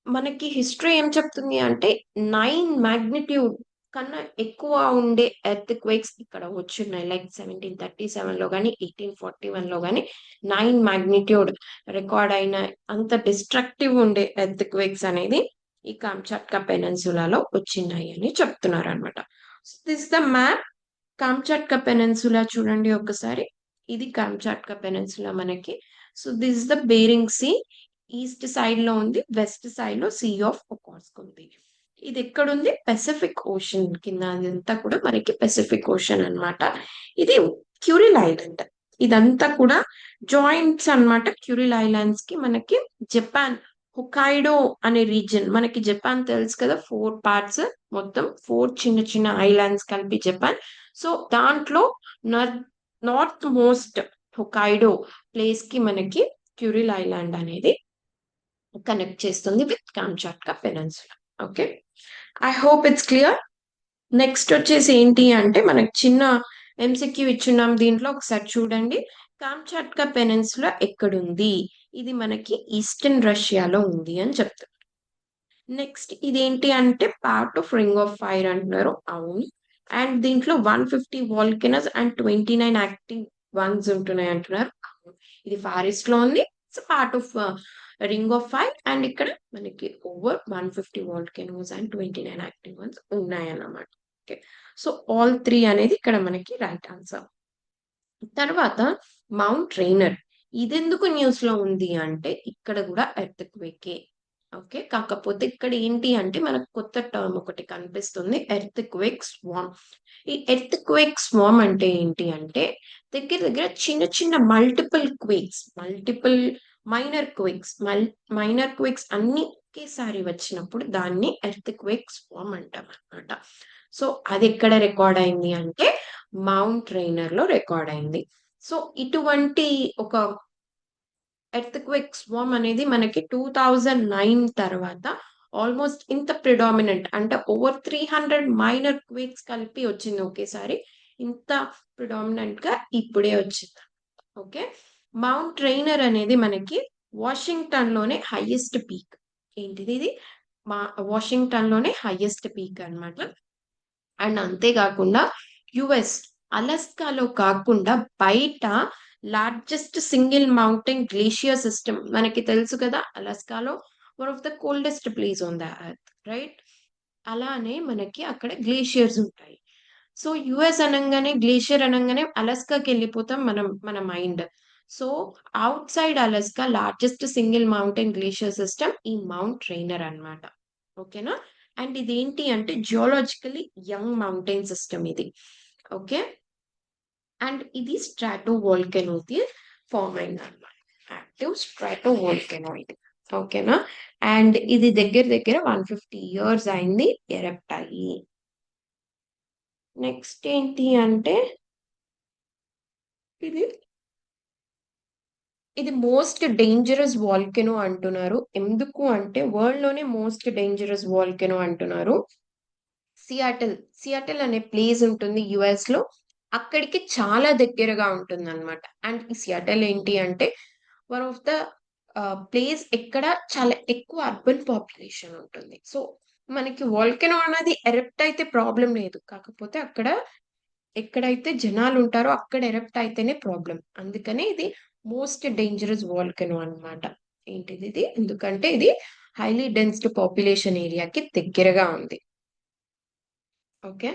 మనకి హిస్టరీ ఏం చెప్తుంది అంటే 9 మాగ్నిట్యూడ్ కన్నా ఎక్కువ ఉండే ఎర్త్ క్వేక్స్ ఇక్కడ వచ్చున్నాయి. లైక్ 1737 లో కానీ 1841 లో కానీ 9 మాగ్నిట్యూడ్ రికార్డ్ అయిన అంత డిస్ట్రక్టివ్ ఉండే ఎర్త్ క్వేక్స్ అనేది ఈ కామ్చాట్కా పెనిన్సులాలో వచ్చినాయి అని చెప్తున్నారు అనమాట. This the map Kamchatka peninsula చూడండి ఒకసారి. ఇది కామ్చాట్కా పెనిన్సులా మనకి. So this the Bering sea, east side లో ఉంది, వెస్ట్ సైడ్ లో సీ ఆఫ్ ఒకాట్స్క్ ఉంది. ఇది ఎక్కడుంది, పెసిఫిక్ ఓషన్ కింద. అదంతా కూడా మనకి పెసిఫిక్ ఓషన్ అన్నమాట. ఇది క్యూరిల్ ఐలాండ్. ఇదంతా కూడా జాయింట్స్ అన్నమాట. క్యూరిల్ ఐలాండ్స్ కి మనకి జపాన్ హొకైడో అనే రీజియన్, మనకి జపాన్ తెలుసు కదా, 4 పార్ట్స్, మొత్తం 4 చిన్న చిన్న ఐలాండ్స్ కలిపి జపాన్. సో దాంట్లో నార్త్ మోస్ట్ హొకైడో ప్లేస్ కి మనకి క్యూరిల్ ఐలాండ్ అనేది కనెక్ట్ చేస్తుంది with Kamchatka peninsula. Okay, I hope it's clear. Next వచ్చేసి ఏంటి అంటే మనకి చిన్న ఎంసిక్యూ ఇచ్చున్నాం దీంట్లో, ఒకసారి చూడండి. కామ్చాట్కా పెనిన్సులా ఎక్కడుంది? ఇది మనకి ఈస్టర్న్ రష్యాలో ఉంది అని చెప్తారు. నెక్స్ట్ ఇదేంటి అంటే part of ring of fire అంటున్నారు. అవును, అండ్ దీంట్లో 150 వాల్కనోస్ అండ్ 29 యాక్టివ్ వన్స్ ఉంటున్నాయి అంటున్నారు. ఇది ఫార్ ఈస్ట్ లో ఉంది, it's part of ring of fire, and ఇక్కడ మనకి over 150 volcanoes and 29 active once ఉన్నాయన్నమాట. ఓకే, సో ఆల్ 3 అనేది ఇక్కడ మనకి రైట్ ఆన్సర్. తర్వాత మౌంట్ రైనర్, ఇదెందుకు న్యూస్ లో ఉంది అంటే ఇక్కడ కూడా ఎర్త్ క్వేకే. ఓకే, కాకపోతే ఇక్కడ ఏంటి అంటే మనకు కొత్త టర్మ్ ఒకటి కనిపిస్తుంది, ఎర్త్ క్వేక్ స్వామ్. ఈ ఎర్త్ క్వేక్ స్వామ్ అంటే ఏంటి అంటే దగ్గర దగ్గర చిన్న చిన్న మల్టిపుల్ మైనర్ క్వేక్స్ అన్ని ఒకేసారి వచ్చినప్పుడు దాన్ని ఎర్త్ క్వేక్ స్వామ్ అంటాం అనమాట. సో అది ఎక్కడ రికార్డ్ అయింది అంటే మౌంట్ రైనర్ లో రికార్డ్ అయింది. సో ఇటువంటి ఒక ఎర్త్ క్వేక్ స్వామ్ అనేది మనకి 2009 తర్వాత ఆల్మోస్ట్ ఇంత ప్రిడామినెంట్, అంటే ఓవర్ 300 మైనర్ క్వేక్స్ కలిపి వచ్చింది ఒకేసారి. ఇంత ప్రిడామినెంట్ గా ఇప్పుడే వచ్చింది. ఓకే, మౌంట్ రైనర్ అనేది మనకి వాషింగ్టన్ లోనే హైయెస్ట్ పీక్. ఏంటిది ఇది? వాషింగ్టన్ లోనే హైయెస్ట్ పీక్ అన్నమాట. అండ్ అంతేకాకుండా యుఎస్ అలస్కాలో కాకుండా బయట largest single mountain glacier system మనకి తెలుసు కదా, అలస్కాలో one of the coldest place on the earth, right? అలానే మనకి అక్కడ గ్లేషియర్స్ ఉంటాయి. సో యుఎస్ అనగానే, గ్లేషియర్ అనగానే అలస్కాకి వెళ్ళిపోతాం మన mind. So out side Alaska largest single mountain glacier system ఈ మౌంట్ రైనర్ అన్నమాట. ఓకేనా, అండ్ ఇదేంటి అంటే జియోలాజికలీ యంగ్ మౌంటైన్ సిస్టమ్ ఇది. ఓకే, అండ్ ఇది స్ట్రాటో వోల్కెనోది ఫామ్ అయింది అనమాట, యాక్టివ్ స్ట్రాటో వోల్కెనో ఇది. ఓకేనా, అండ్ ఇది దగ్గర దగ్గర 150 ఇయర్స్ అయింది ఎరప్ట్ అయ్యి. నెక్స్ట్ ఏంటి అంటే ఇది ఇది మోస్ట్ డేంజరస్ వాల్కెనో అంటున్నారు. ఎందుకు అంటే వరల్డ్ లోనే మోస్ట్ డేంజరస్ వాల్కెనో అంటున్నారు. సియాటిల్ అనే ప్లేస్ ఉంటుంది యుఎస్ లో, అక్కడికి చాలా దగ్గరగా ఉంటుంది అనమాట. అండ్ ఈ సియాటిల్ ఏంటి అంటే వన్ ఆఫ్ ద ప్లేస్ ఎక్కడ చాలా ఎక్కువ అర్బన్ పాపులేషన్ ఉంటుంది. సో మనకి వాల్కెనో అనేది ఎరప్ట్ అయితే ప్రాబ్లం లేదు. కాకపోతే అక్కడ ఎక్కడైతే జనాలు ఉంటారో అక్కడ ఎరప్ట్ అయితేనే ప్రాబ్లం. అందుకనే ఇది మోస్ట్ డేంజరస్ వాల్కెనో అన్నమాట. ఏంటిది ఇది? ఎందుకంటే ఇది హైలీ డెన్స్డ్ పాపులేషన్ ఏరియాకి దగ్గరగా ఉంది. ఓకే.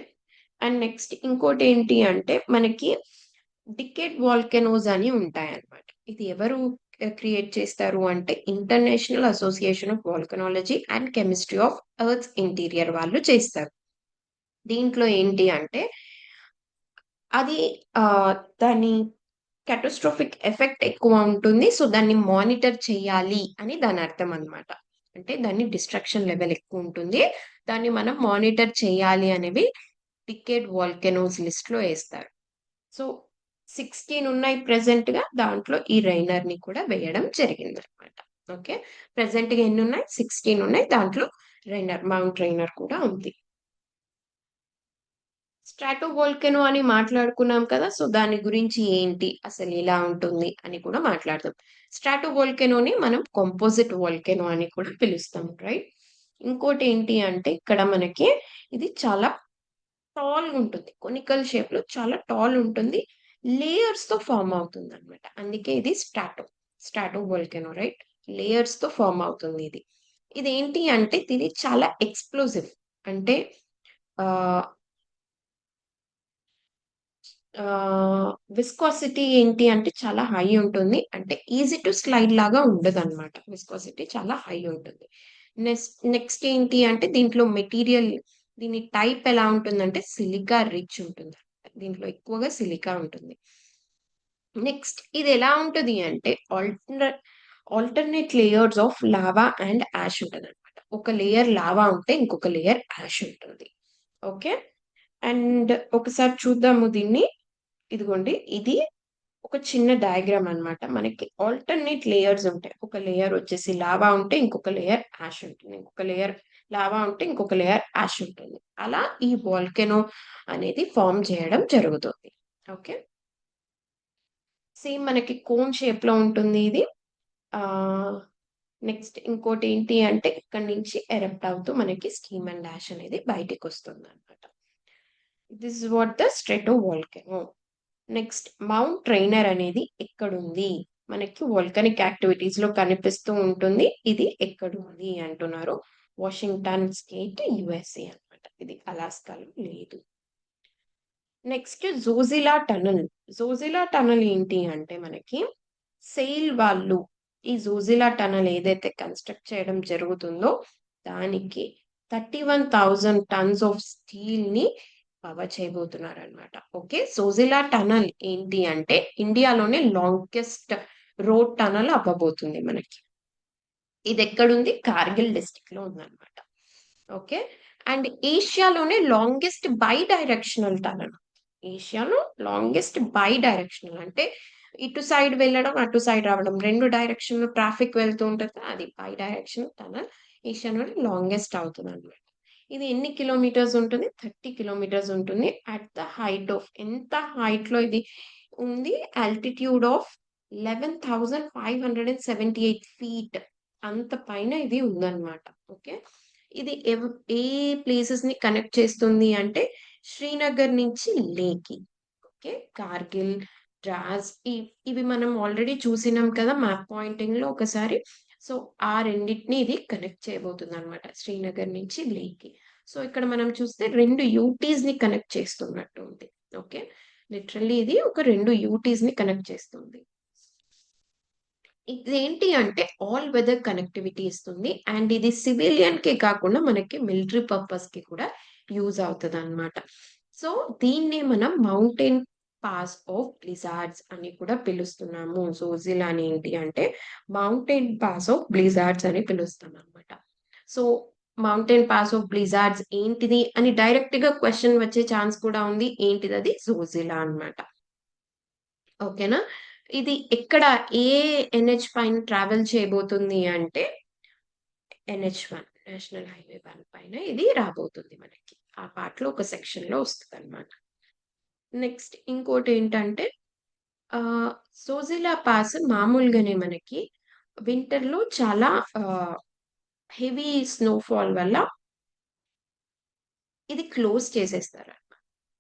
అండ్ నెక్స్ట్ ఇంకోటి ఏంటి అంటే మనకి డికేడ్ వాల్కెనోస్ అని ఉంటాయన్నమాట. ఇది ఎవరు క్రియేట్ చేస్తారు అంటే international association of volcanology and chemistry of earth's interior వాళ్ళు చేస్తారు. దీంట్లో ఏంటి అంటే అది దాని కాటాస్ట్రోఫిక్ ఎఫెక్ట్ ఎక్కువ ఉంటుంది. సో, దాన్ని మానిటర్ చేయాలి అని దాని అర్థం అన్నమాట. అంటే దాన్ని డిస్ట్రక్షన్ లెవెల్ ఎక్కువ ఉంటుంది. దాన్ని మనం మానిటర్ చేయాలి అనేవి డికేడ్ వాల్కెనోస్ లిస్ట్‌లో ఏస్తారు. సో, 16 ఉన్నాయి ప్రెజెంట్‌గా. దాంట్లో ఈ రైనర్‌ని కూడా వేయడం జరిగిందనమాట. ఓకే. ప్రెజెంట్‌గా ఎన్నున్నాయి? 16 ఉన్నాయి. దాంట్లో మౌంట్ రైనర్ కూడా ఉంది. స్ట్రాటో వోల్కెనో అని మాట్లాడుకున్నాం కదా! సో, దాని గురించి ఏంటి? అసలు ఎలా ఉంటుంది? అని కూడా మాట్లాడదాం. స్ట్రాటో వోల్కెనోని మనం కంపోజిట్ వోల్కెనో అని కూడా పిలుస్తాం. రైట్? ఇంకోటేంటి అంటే ఇక్కడ మనకి ఇది చాలా టాల్‌గా ఉంటుంది. కొనికల్ షేప్‌లో చాలా టాల్ ఉంటుంది. లేయర్స్‌తో ఫార్మ్ అవుతుందన్నమాట. అందుకే ఇది స్ట్రాటో వోల్కెనో రైట్? లేయర్స్‌తో ఫార్మ్ అవుతుంది ఇది. ఇదేంటి అంటే ఇది చాలా ఎక్స్‌ప్లోసివ్. అంటే ఆహ్ విస్కోసిటీ ఏంటి అంటే చాలా హై ఉంటుంది. అంటే ఈజీ టు స్లైడ్ లాగా ఉండదనమాట. విస్కోసిటీ చాలా హై ఉంటుంది. నెక్స్ట్ ఏంటి అంటే దీంట్లో మెటీరియల్ దీని టైప్ ఎలా ఉంటుందంటే సిలికా రిచ్ ఉంటుంది. దీంట్లో ఎక్కువగా సిలికా ఉంటుంది. నెక్స్ట్ ఇది ఎలా ఉంటది అంటే alternate layers of lava and ash ఉంటదనమాట. ఒక లేయర్ లావా ఉంటే ఇంకొక లేయర్ యాష్ ఉంటుంది. ఓకే. అండ్ ఒకసారి చూద్దాము దీన్ని. ఇదిగోండి. ఇది ఒక చిన్న డయాగ్రామ్ అన్నమాట. మనకి ఆల్టర్‌నేట్ లేయర్స్ ఉంటాయి. ఒక లేయర్ వచ్చేసి లావా ఉంటే, ఇంకొక లేయర్ యాష్ ఉంటుంది. ఇంకొక లేయర్ లావా ఉంటే, ఇంకొక లేయర్ యాష్ ఉంటుంది. అలా ఈ వోల్కనో అనేది ఫార్మ్ చేయడం జరుగుతుంది. ఓకే. సేమ్ మనకి కోన్ షేప్‌లో ఉంటుంది ఇది. ఆహ్, నెక్స్ట్ ఇంకోటేంటి అంటే ఇక్కడి నుంచి ఎరప్ట్ అవుతూ మనకి స్టీమ్ అండ్ యాష్ అనేది బయటికొస్తుందన్నమాట. This is what the stratovolcano. Next Mount Rainier అనేది ఎక్కడుంది? మనకి వోల్కనిక్ యాక్టివిటీస్‌లో కనిపిస్తూ ఉంటుంది. ఇది ఎక్కడుంది అంటున్నారు. వాషింగ్టన్ స్టేట్, యూఎస్ఏ అన్నమాట. ఇది అలాస్కాలో లేదు. Next Zojila tunnel. Zojila tunnel ఏంటి అంటే మనకి సెయిల్ వాళ్ళు ఈ జోజిలా టనెల్ ఏదైతే కన్‌స్ట్రక్ట్ చేయడం జరుగుతుందో దానికి 31,000 టన్స్ ఆఫ్ స్టీల్‌ని కవర్ చేయబోతున్నారనమాట. ఓకే. జోజిలా టనెల్ ఏంటి అంటే ఇండియాలోనే లాంగెస్ట్ రోడ్ టనెల్ అవ్వబోతుంది మనకి. ఇదెక్కడుంది? కార్గిల్ డిస్ట్రిక్ట్‌లో ఉందనమాట. ఓకే. అండ్ ఏషియాలోనే లాంగెస్ట్ బై డైరెక్షనల్ టనెల్. ఏషియాలో లాంగెస్ట్ బై డైరెక్షనల్ అంటే ఇటు సైడ్ వెళ్ళడం, అటు సైడ్ రావడం. 2 డైరెక్షన్‌లో ట్రాఫిక్ వెళ్తూ ఉంటది కదా! అది బై డైరెక్షనల్ టనెల్ ఏషియాలోనే లాంగెస్ట్ అవుతదనమాట. ఇది ఎన్ని కిలోమీటర్స్ ఉంటుంది? 30 కిలోమీటర్స్ ఉంటుంది. అట్ ద హైట్ ఆఫ్ ఎంత హైట్‌లో ఇది ఉంది? ఆల్టిట్యూడ్ ఆఫ్ 11,578 ఫీట్ అంత పైన ఇది ఉందన్నమాట. ఓకే. ఇది ఏ ప్లేసెస్‌ని కనెక్ట్ చేస్తుంది అంటే శ్రీనగర్ నుంచి లేకి. ఓకే. కార్గిల్, ద్రాస్ ఇవి మనం ఆల్రెడీ చూసినాం కదా! మ్యాప్ పాయింటింగ్‌లో ఒకసారి. సో, ఆ రెండిటిని ఇది కనెక్ట్ చేయబోతుందన్నమాట. శ్రీనగర్ నుంచి లేకి. సో, ఇక్కడ మనం చూస్తే 2 యూటీస్‌ని కనెక్ట్ చేస్తున్నట్టు ఉంది. ఓకే. లిటరల్లీ ఇది ఒక 2 యూటీస్‌ని కనెక్ట్ చేస్తుంది. ఇదేంటి అంటే ఆల్ వెదర్ కనెక్టివిటీ ఇస్తుంది. అండ్ ఇది సివిలియన్‌కే కాకుండా మనకి మిలిటరీ పర్పస్‌కి కూడా యూజ్ అవుతదనమాట. సో, దీన్నే మనం మౌంటైన్ పాస్ ఆఫ్ బ్లిజార్డ్స్ అని కూడా పిలుస్తున్నాము. జోజిలాని ఏంటి అంటే మౌంటైన్ పాస్ ఆఫ్ బ్లిజార్డ్స్ అని పిలుస్తామనమాట. సో, మౌంటైన్ పాస్ ఆఫ్ బ్లిజార్డ్స్ ఏంటిది అని డైరెక్ట్‌గా క్వెషన్ వచ్చే ఛాన్స్ కూడా ఉంది. ఏంటిదది? జోజిలా అన్నమాట. ఓకేనా? ఇది ఎక్కడ ఏ ఎన్‌హెచ్ పైన ట్రావెల్ చేయబోతుంది అంటే ఎన్‌హెచ్-1 నేషనల్ హైవే 1 పైన ఇది రాబోతుంది మనకి. ఆ పార్ట్‌లో ఒక సెక్షన్‌లో వస్తదనమాట. నెక్స్ట్ ఇంకోటేంటంటే ఆహ్, సోజిలా పాస్ మామూలుగానే మనకి వింటర్‌లో చాలా ఆహ్, హెవీ స్నోఫాల్ వల్ల ఇది క్లోజ్ చేసేస్తారు.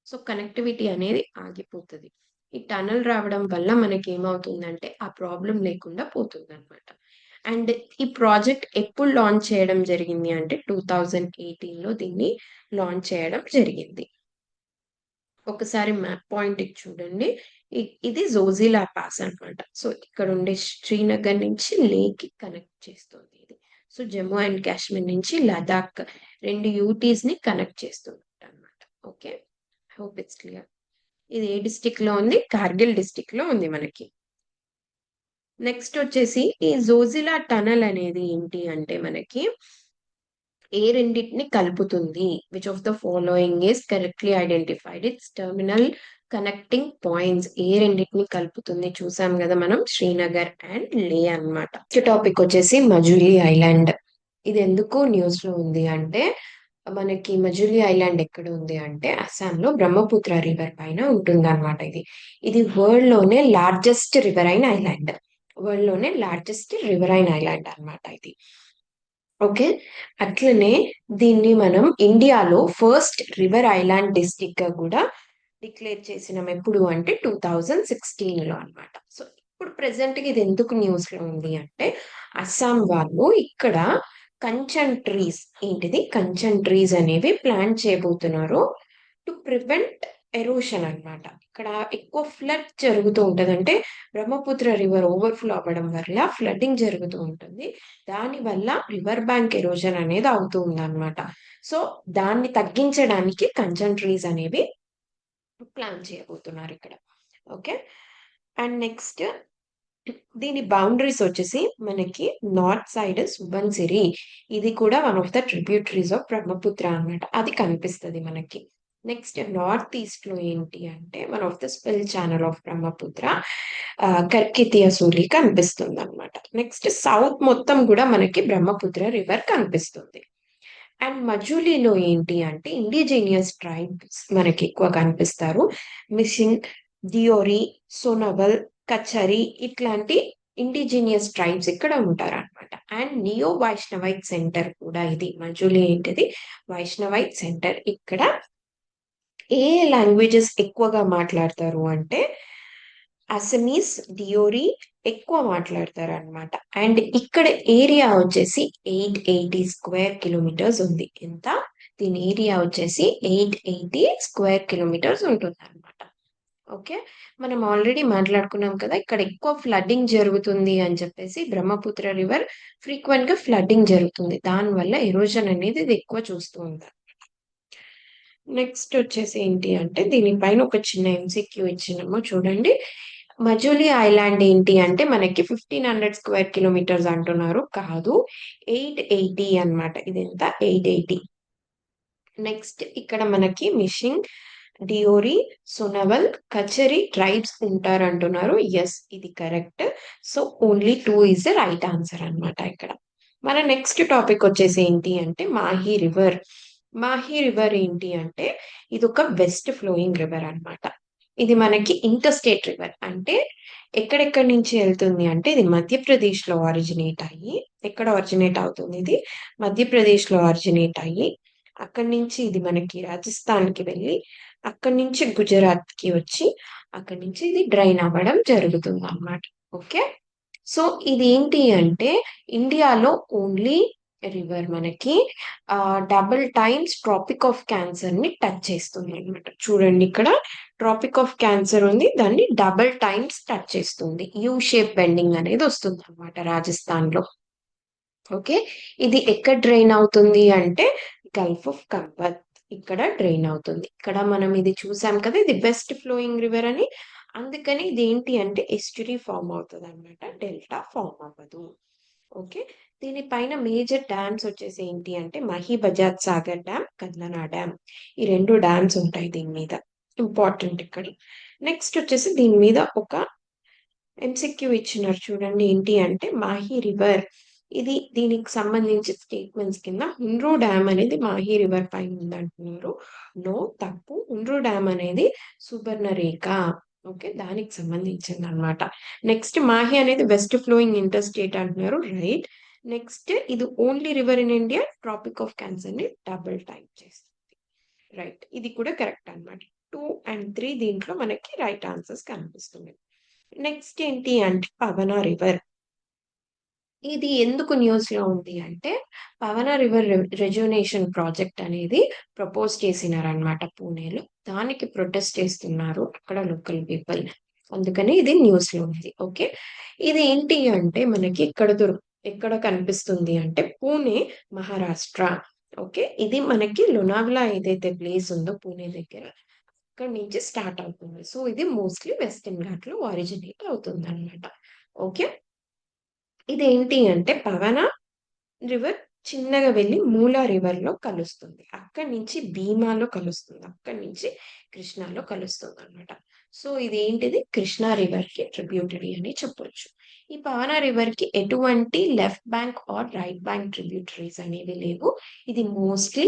సో కనెక్టివిటీ అనేది ఆగిపోతుంది. ఈ టనల్ రావడం వల్ల మనకి ఏమవుతుందంటే ఆ ప్రాబ్లం లేకుండా పోతుందన్నమాట. అండ్ ఈ ప్రాజెక్ట్ ఎప్పుడు లాంచ్ చేయడం జరిగింది అంటే 2018లో దీన్ని లాంచ్ చేయడం జరిగింది. ఒకసారి మ్యాప్ పాయింట్ చూడండి. ఇది జోజిలా పాస్ అన్నమాట. సో ఇక్కడ ఉండే శ్రీనగర్ నుంచి లేక్ కనెక్ట్ చేస్తుంది ఇది. సో జమ్మూ అండ్ కాశ్మీర్ నుంచి లదాఖ్ 2 యూటీస్ ని కనెక్ట్ చేస్తుంది అన్నమాట. Okay, hope it's clear. ఇది ఏ డిస్టిక్ లో ఉంది? కార్గిల్ డిస్టిక్ లో ఉంది మనకి. నెక్స్ట్ వచ్చేసి ఈ జోజిలా టనల్ అనేది ఏంటి అంటే మనకి ఏ రెండింటిని కలుపుతుంది? Which of the following is correctly identified it's terminal connecting points. ఏ రెండింటిని కలుపుతుంది చూసాం కదా మనం, శ్రీనగర్ అండ్ లే అన్నమాట. టాపిక్ వచ్చేసి మజులీ ఐలాండ్. ఇది ఎందుకు న్యూస్ లో ఉంది అంటే మనకి మజులీ ఐలాండ్ ఎక్కడ ఉంది అంటే అస్సాంలో బ్రహ్మపుత్ర రివర్ పైన ఉంటుంది అనమాట. ఇది వరల్డ్ లోనే లార్జెస్ట్ రివరైన్ ఐలాండ్. వరల్డ్ లోనే లార్జెస్ట్ రివరైన్ ఐలాండ్ అన్నమాట ఇది. ఓకే, అట్లనే దీన్ని మనం ఇండియాలో ఫస్ట్ రివర్ ఐలాండ్ డిస్ట్రిక్ట్ గా కూడా డిక్లేర్ చేసినాం. ఎప్పుడు అంటే 2016లో అన్నమాట. సో ఇప్పుడు ప్రెసెంట్ గా ఇది ఎందుకు న్యూస్ లో ఉంది అంటే అస్సాం వాళ్ళు ఇక్కడ కంచన్ ట్రీస్, ఏంటిది కంచన్ ట్రీస్ అనేవి ప్లాంట్ చేయబోతున్నారు టు ప్రివెంట్ ఎరోషన్ అన్నమాట. ఇక్కడ ఎక్కువ ఫ్లడ్ జరుగుతూ ఉంటది. అంటే బ్రహ్మపుత్ర రివర్ ఓవర్ఫ్లో అవ్వడం వల్ల ఫ్లడ్డింగ్ జరుగుతూ ఉంటుంది. దాని వల్ల రివర్ బ్యాంక్ ఎరోజన్ అనేది అవుతూ ఉందన్నమాట. సో దాన్ని తగ్గించడానికి కంచన్ ట్రీస్ అనేవి ప్లాన్ చేయబోతున్నారు ఇక్కడ. ఓకే, అండ్ నెక్స్ట్ దీని బౌండరీస్ వచ్చేసి మనకి నార్త్ సైడ్ సుబన్సిరి, ఇది కూడా one of the tributaries of Brahmaputra అన్నమాట. అది కనిపిస్తుంది మనకి. నెక్స్ట్ నార్త్ ఈస్ట్ లో ఏంటి అంటే one of the spill channel of Brahmaputra Kharkatia Suli కనిపిస్తుంది అనమాట. నెక్స్ట్ సౌత్ మొత్తం కూడా మనకి బ్రహ్మపుత్ర రివర్ కనిపిస్తుంది. అండ్ మజులీలో ఏంటి అంటే ఇండిజినియస్ ట్రైబ్స్ మనకి ఎక్కువ కనిపిస్తారు. మిషింగ్, దియోరి, సోనవల్, కచరి ఇట్లాంటి ఇండిజినియస్ ట్రైబ్స్ ఇక్కడ ఉంటారు అనమాట. అండ్ నియో వైష్ణవైట్ సెంటర్ కూడా ఇది. మజులీ ఏంటిది? వైష్ణవైట్ సెంటర్. ఇక్కడ ఏ లాంగ్వేజెస్ ఎక్కువగా మాట్లాడతారు అంటే అసమీస్, డియోరి ఎక్కువ మాట్లాడతారు అనమాట. అండ్ ఇక్కడ ఏరియా వచ్చేసి 880 స్క్వేర్ కిలోమీటర్స్ ఉంది. ఎంత? దీని ఏరియా వచ్చేసి 880 స్క్వేర్ కిలోమీటర్స్ ఉంటుంది అనమాట. ఓకే, మనం ఆల్రెడీ మాట్లాడుకున్నాం కదా ఇక్కడ ఎక్కువ ఫ్లడ్డింగ్ జరుగుతుంది అని చెప్పేసి. బ్రహ్మపుత్ర రివర్ ఫ్రీక్వెంట్ గా ఫ్లడ్డింగ్ జరుగుతుంది, దానివల్ల ఎరోజన్ అనేది ఇది ఎక్కువ చూస్తూ ఉంటారు. నెక్స్ట్ వచ్చేసి ఏంటి అంటే దీనిపైన ఒక చిన్న ఎంసీక్యూ ఇచ్చినాము చూడండి. మజులీ ఐలాండ్ ఏంటి అంటే మనకి 1500 స్క్వేర్ కిలోమీటర్స్ అంటున్నారు, కాదు 880 అన్నమాట. ఇది ఎంత? 880. నెక్స్ట్ ఇక్కడ మనకి మిషింగ్, డియోరి, సోనవల్, కచరి ట్రైబ్స్ ఉంటారు అంటున్నారు. ఎస్, ఇది correct. So only 2 is the right answer అన్నమాట ఇక్కడ. మన నెక్స్ట్ టాపిక్ వచ్చేసి ఏంటి అంటే మాహీ రివర్. మాహీ రివర్ ఏంటి అంటే ఇది ఒక వెస్ట్ ఫ్లోయింగ్ రివర్ అన్నమాట. ఇది మనకి ఇంటర్ స్టేట్ రివర్. అంటే ఎక్కడెక్కడి నుంచి వెళ్తుంది అంటే ఇది మధ్యప్రదేశ్ లో ఆరిజినేట్ అయ్యి, ఎక్కడ ఆరిజినేట్ అవుతుంది? ఇది మధ్యప్రదేశ్ లో ఆరిజినేట్ అయ్యి అక్కడి నుంచి ఇది మనకి రాజస్థాన్ కి వెళ్ళి అక్కడి నుంచి గుజరాత్ కి వచ్చి అక్కడి నుంచి ఇది డ్రైన్ అవ్వడం జరుగుతుంది అన్నమాట. ఓకే, సో ఇది ఏంటి అంటే ఇండియాలో ఓన్లీ రివర్ మనకి double times tropic of cancer ని టచ్ చేస్తుంది అనమాట. చూడండి ఇక్కడ ట్రాపిక్ ఆఫ్ క్యాన్సర్ ఉంది, దాన్ని డబుల్ టైమ్స్ టచ్ చేస్తుంది. యూ షేప్ బెండింగ్ అనేది వస్తుంది అనమాట రాజస్థాన్ లో. ఓకే, ఇది ఎక్కడ డ్రైన్ అవుతుంది అంటే గల్ఫ్ ఆఫ్ కంబత్ ఇక్కడ డ్రైన్ అవుతుంది. ఇక్కడ మనం ఇది చూసాం కదా, ఇది వెస్ట్ ఫ్లోయింగ్ రివర్ అని. అందుకని ఇది ఏంటి అంటే ఎస్టురీ ఫామ్ అవుతుంది అనమాట, డెల్టా ఫామ్ అవ్వదు. ఓకే, దీనిపైన మేజర్ డ్యామ్స్ వచ్చేసి ఏంటి అంటే మహీ బజాజ్ సాగర్ డ్యామ్, కద్లనా డ్యామ్, ఈ 2 డ్యామ్స్ ఉంటాయి దీని మీద. ఇంపార్టెంట్ ఇక్కడ. నెక్స్ట్ వచ్చేసి దీని మీద ఒక ఎంసీక్యూ ఇచ్చినారు చూడండి. ఏంటి అంటే మాహీ రివర్, ఇది దీనికి సంబంధించి స్టేట్మెంట్స్ కింద హుండ్రూ డ్యామ్ అనేది మాహీ రివర్ పైన ఉందంటున్నారు. నో, తప్పు. హుండ్రూ డ్యామ్ అనేది సుబర్ణరేఖ. ఓకే, దానికి సంబంధించింది అనమాట. నెక్స్ట్ మాహి అనేది వెస్ట్ ఫ్లోయింగ్ ఇంటర్ స్టేట్ అంటున్నారు. రైట్. నెక్స్ట్ ఇది only river in India tropic of cancer ని డబుల్ టైప్ చేస్తుంది. రైట్, ఇది కూడా కరెక్ట్ అన్నమాట. 2 అండ్ 3 దీంట్లో మనకి రైట్ ఆన్సర్స్ కనిపిస్తుంది. నెక్స్ట్ ఏంటి అంటే పవన రివర్. ఇది ఎందుకు న్యూస్ లో ఉంది అంటే పవన రివర్ రెజ్యునేషన్ ప్రాజెక్ట్ అనేది ప్రపోజ్ చేసినారనమాట పూణేలో. దానికి ప్రొటెస్ట్ చేస్తున్నారు అక్కడ లోకల్ పీపుల్. అందుకని ఇది న్యూస్ లో ఉంది. ఓకే, ఇది ఏంటి అంటే మనకి ఎక్కడ కనిపిస్తుంది అంటే పూణే, మహారాష్ట్ర. ఓకే, ఇది మనకి లోనావ్లా ఏదైతే ప్లేస్ ఉందో పూణే దగ్గర, అక్కడ నుంచి స్టార్ట్ అవుతుంది. సో ఇది మోస్ట్లీ వెస్టర్న్ ఘాట్ లో ఆరిజినేట్ అవుతుంది అనమాట. ఓకే, ఇదేంటి అంటే పవన రివర్ చిన్నగా వెళ్ళి మూలా రివర్ లో కలుస్తుంది. అక్కడి నుంచి భీమాలో కలుస్తుంది. అక్కడి నుంచి కృష్ణాలో కలుస్తుంది అనమాట. సో ఇది ఏంటిది, కృష్ణా రివర్ కి ట్రిబ్యూటరీ అని చెప్పొచ్చు. ఈ పవన రివర్ కి ఎటువంటి left bank or right bank tributaries అనేవి లేవు. ఇది మోస్ట్లీ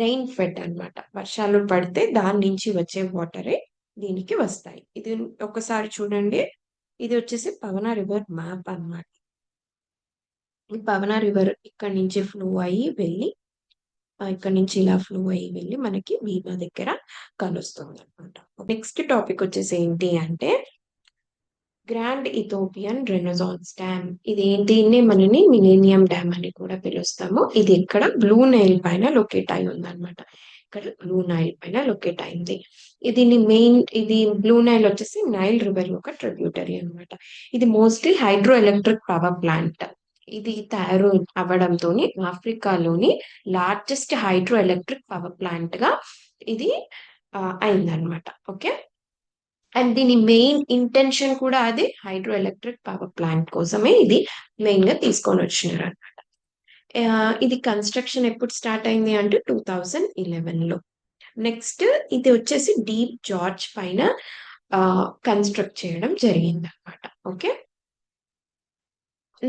రెయిన్ ఫెడ్ అన్నమాట. వర్షాలు పడితే దాని నుంచి వచ్చే వాటరే దీనికి వస్తాయి. ఇది ఒకసారి చూడండి, ఇది వచ్చేసి పవన రివర్ మ్యాప్ అన్నమాట. ఈ పవన రివర్ ఇక్కడ నుంచి ఫ్లో అయ్యి వెళ్ళి ఇక్కడ నుంచి ఇలా ఫ్లో అయ్యి వెళ్ళి మనకి భీమా దగ్గర కలుస్తుంది అనమాట. నెక్స్ట్ టాపిక్ వచ్చేసి ఏంటి అంటే గ్రాండ్ ఇథోపియన్ రెనసాన్స్ డ్యామ్. ఇది దీన్ని మనని మిలేనియం డ్యామ్ అని కూడా పిలుస్తాము. ఇది ఇక్కడ బ్లూ నైల్ పైన లొకేట్ అయి ఉంది అనమాట. ఇక్కడ బ్లూ నైల్ పైన లొకేట్ అయింది. ఇది బ్లూ నైల్ వచ్చేసి నైల్ రివర్ యొక్క ట్రిబ్యూటరీ అనమాట. ఇది mostly hydro electric power plant. ఇది తయారు అవ్వడంతో ఆఫ్రికాలోని largest hydro electric power plant గా ఇది అయిందనమాట. ఓకే, అండ్ దీని మెయిన్ ఇంటెన్షన్ కూడా అదే, హైడ్రో ఎలక్ట్రిక్ పవర్ ప్లాంట్ కోసమే ఇది మెయిన్ గా తీసుకొని వచ్చినారు అనమాట. ఇది కన్స్ట్రక్షన్ ఎప్పుడు స్టార్ట్ అయింది అంటే 2011 లో. నెక్స్ట్ ఇది వచ్చేసి డీప్ జార్జ్ పైన కన్స్ట్రక్ట్ చేయడం జరిగింది అనమాట. ఓకే,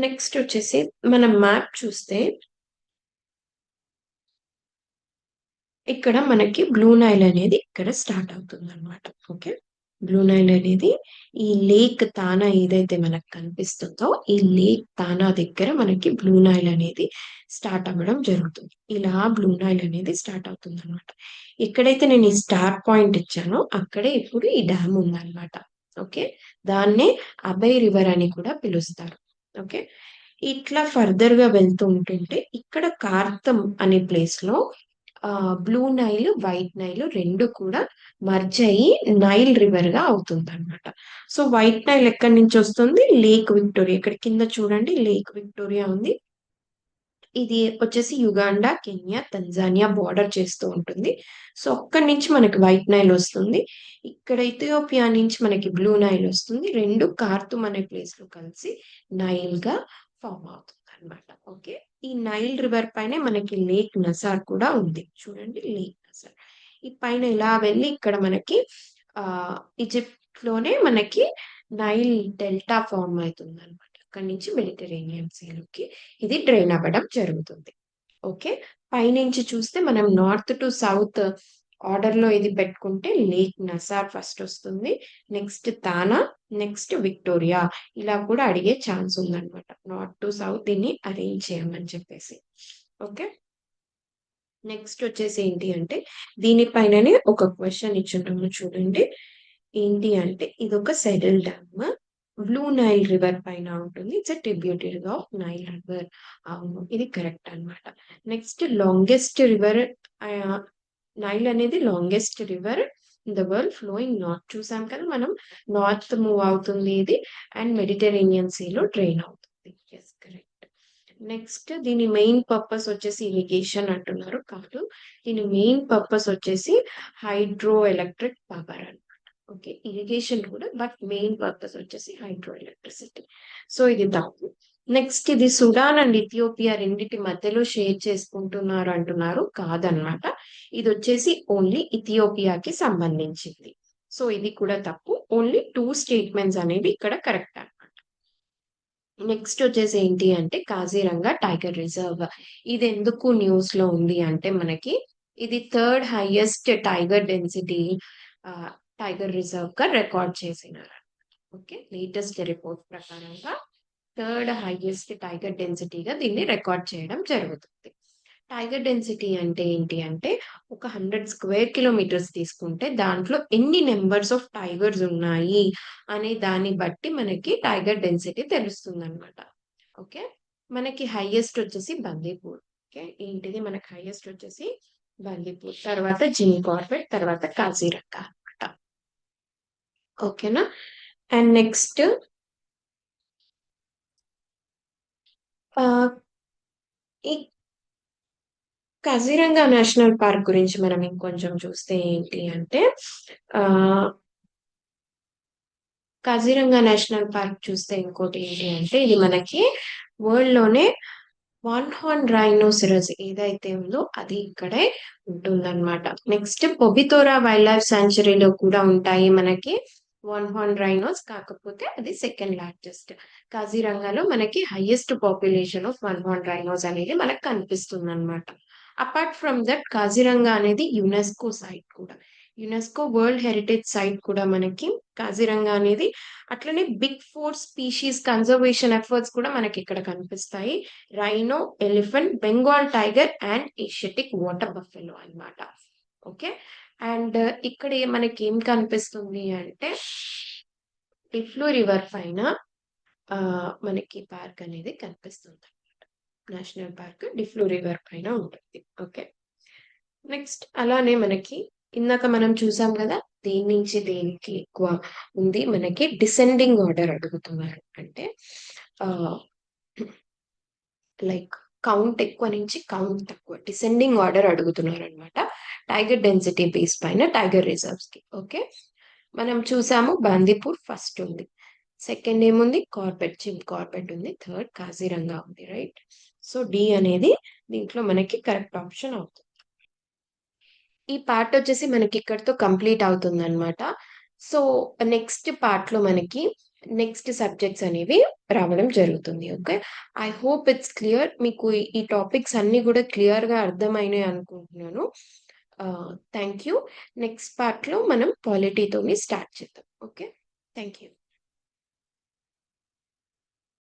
నెక్స్ట్ వచ్చేసి మనం మ్యాప్ చూస్తే ఇక్కడ మనకి బ్లూ నైల్ అనేది ఇక్కడ స్టార్ట్ అవుతుంది అనమాట. ఓకే, బ్లూ నైల్ అనేది ఈ లేక్ తానా ఏదైతే మనకు కనిపిస్తుందో ఈ లేక్ తానా దగ్గర మనకి బ్లూ నైల్ అనేది స్టార్ట్ అవ్వడం జరుగుతుంది. ఇలా బ్లూ నైల్ అనేది స్టార్ట్ అవుతుంది అనమాట. ఎక్కడైతే నేను ఈ స్టార్ పాయింట్ ఇచ్చానో అక్కడే ఇప్పుడు ఈ డ్యామ్ ఉందన్నమాట. ఓకే, దాన్నే అభయ్ రివర్ అని కూడా పిలుస్తారు. ఓకే, ఇట్లా ఫర్దర్ గా వెళ్తూ ఉంటుంటే ఇక్కడ కార్తం అనే ప్లేస్ లో బ్లూ నైల్, వైట్ నైల్ రెండు కూడా మర్జ్ అయ్యి నైల్ రివర్ గా అవుతుంది అనమాట. సో వైట్ నైల్ ఎక్కడి నుంచి వస్తుంది, లేక్ విక్టోరియా. ఇక్కడ కింద చూడండి లేక్ విక్టోరియా ఉంది. ఇది వచ్చేసి యుగాండా, కెన్యా, తంజానియా బార్డర్ చేస్తూ ఉంటుంది. సో అక్కడి నుంచి మనకి వైట్ నైల్ వస్తుంది. ఇక్కడ ఇథియోపియా నుంచి మనకి బ్లూ నైల్ వస్తుంది. రెండు కార్తుమ్ అనే ప్లేస్ లో కలిసి నైల్ గా ఫామ్ అవుతుంది అనమాట. ఓకే, ఈ నైల్ రివర్ పైనే మనకి లేక్ నసార్ కూడా ఉంది. చూడండి లేక్ నసార్ ఈ పైన ఇలా వెళ్ళి ఇక్కడ మనకి ఈజిప్ట్ లోనే మనకి నైల్ డెల్టా ఫామ్ అవుతుంది అనమాట. అక్కడి నుంచి మెడిటరేనియన్ సీలోకి ఇది డ్రైన్ అవ్వడం జరుగుతుంది. ఓకే, పైనుంచి చూస్తే మనం నార్త్ టు సౌత్ ఆర్డర్ లో ఇది పెట్టుకుంటే లేక్ నసార్ ఫస్ట్ వస్తుంది, నెక్స్ట్ తానా, నెక్స్ట్ విక్టోరియా. ఇలా కూడా అడిగే ఛాన్స్ ఉందన్నమాట. నార్త్ టు సౌత్ దీన్ని అరేంజ్ చేయమని చెప్పేసి. ఓకే, నెక్స్ట్ వచ్చేసి ఏంటి అంటే దీనిపైననే ఒక క్వశ్చన్ ఇచ్చుంటాము చూడండి. ఏంటి అంటే ఇది ఒక saddle dam, Blue Nile river పైన ఉంటుంది. It's tributary of Nile river. అవును, ఇది కరెక్ట్ అన్నమాట. నెక్స్ట్ లాంగెస్ట్ రివర్, నైల్ అనేది longest river in the world flowing north. చూసాం కదా మనం, నార్త్ మూవ్ అవుతుంది ఇది అండ్ మెడిటరేనియన్ సీలో డ్రైన్ అవుతుంది. Yes correct. నెక్స్ట్ దీని మెయిన్ పర్పస్ వచ్చేసి ఇరిగేషన్ అంటున్నారు కాదు, దీని మెయిన్ పర్పస్ వచ్చేసి హైడ్రో ఎలక్ట్రిక్ పవర్ అనమాట. ఓకే, ఇరిగేషన్ కూడా, బట్ మెయిన్ పర్పస్ వచ్చేసి హైడ్రో ఎలక్ట్రిసిటీ. సో ఇది తప్పు. నెక్స్ట్ ఇది సుడాన్ అండ్ ఇథియోపియా రెండింటి మధ్యలో షేర్ చేసుకుంటున్నారు అంటున్నారు, కాదనమాట. ఇది వచ్చేసి ఓన్లీ ఇథియోపియాకి సంబంధించింది. సో ఇది కూడా తప్పు. ఓన్లీ 2 స్టేట్మెంట్స్ అనేవి ఇక్కడ కరెక్ట్ అనమాట. నెక్స్ట్ వచ్చేసి ఏంటి అంటే కాజీరంగా టైగర్ రిజర్వ్. ఇది ఎందుకు న్యూస్ లో ఉంది అంటే మనకి ఇది third highest tiger density tiger reserve గా రికార్డ్ చేసినారు. ఓకే, లేటెస్ట్ రిపోర్ట్ ప్రకారంగా థర్డ్ హైయెస్ట్ టైగర్ డెన్సిటీగా దీన్ని రికార్డ్ చేయడం జరుగుతుంది. టైగర్ డెన్సిటీ అంటే ఏంటి అంటే ఒక 100 స్క్వేర్ కిలోమీటర్స్ తీసుకుంటే దాంట్లో ఎన్ని నెంబర్స్ ఆఫ్ టైగర్స్ ఉన్నాయి అనే దాన్ని బట్టి మనకి టైగర్ డెన్సిటీ తెలుస్తుంది అనమాట. ఓకే, మనకి హైయెస్ట్ వచ్చేసి బందీపూర్. ఓకే, ఏంటిది మనకి హైయెస్ట్ వచ్చేసి బందీపూర్, తర్వాత జిమ్ కార్బెట్, తర్వాత కాజీరంగా అనమాట. ఓకేనా. అండ్ నెక్స్ట్ ఈ కజీరంగా నేషనల్ పార్క్ గురించి మనం ఇంకొంచెం చూస్తే ఏంటి అంటే ఆ కజీరంగా నేషనల్ పార్క్ చూస్తే ఇంకోటి ఏంటి అంటే ఇది మనకి వరల్డ్ లోనే వన్ హార్న్ రైనోసిరస్ ఏదైతే ఉందో అది ఇక్కడే ఉంటుందన్నమాట. నెక్స్ట్ పొబితోరా వైల్డ్ లైఫ్ సాంచురీలో కూడా ఉంటాయి మనకి వన్ హార్న్ రైనోస్, కాకపోతే అది సెకండ్ లార్జెస్ట్. కాజీరంగాలో మనకి highest population of one horn rhinos అనేది మనకు కనిపిస్తుంది అనమాట. అపార్ట్ ఫ్రమ్ దట్ కాజీరంగా అనేది యునెస్కో సైట్ కూడా, యునెస్కో వరల్డ్ హెరిటేజ్ సైట్ కూడా మనకి కాజీరంగా అనేది. అట్లనే big four species conservation efforts కూడా మనకి ఇక్కడ కనిపిస్తాయి. Rhino, elephant, Bengal tiger and Asiatic water buffalo అన్నమాట. ఓకే, అండ్ ఇక్కడ మనకి ఏం కనిపిస్తుంది అంటే టిఫ్లు రివర్ పైన మనకి పార్క్ అనేది కనిపిస్తుంది. నేషనల్ పార్క్ డిఫ్లు రివర్ పైన ఉంటుంది. ఓకే, నెక్స్ట్ అలానే మనకి ఇందాక మనం చూసాం కదా దేని నుంచి దేనికి ఎక్కువ ఉంది, మనకి డిసెండింగ్ ఆర్డర్ అడుగుతున్నారు అంటే లైక్ కౌంట్ ఎక్కువ నుంచి కౌంట్ తక్కువ, డిసెండింగ్ ఆర్డర్ అడుగుతున్నారు అనమాట టైగర్ డెన్సిటీ బేస్ పైన టైగర్ రిజర్వ్స్ కి. ఓకే, మనం చూసాము బందీపూర్ ఫస్ట్ ఉంది, సెకండ్ ఏముంది కార్బెట్, జిమ్ కార్బెట్ ఉంది, థర్డ్ కాజీరంగా ఉంది, రైట్. సో డి అనేది దీంట్లో మనకి కరెక్ట్ ఆప్షన్ అవుతుంది. ఈ పార్ట్ వచ్చేసి మనకి ఇక్కడతో కంప్లీట్ అవుతుంది అనమాట. సో నెక్స్ట్ పార్ట్ లో మనకి నెక్స్ట్ సబ్జెక్ట్స్ అనేవి రావడం జరుగుతుంది. Okay, I hope it's clear. మీకు ఈ టాపిక్స్ అన్ని కూడా క్లియర్ గా అర్థమైనాయి అనుకుంటున్నాను. Thank you. నెక్స్ట్ పార్ట్ లో మనం పాలిటీతోని స్టార్ట్ చేద్దాం. Okay, thank you.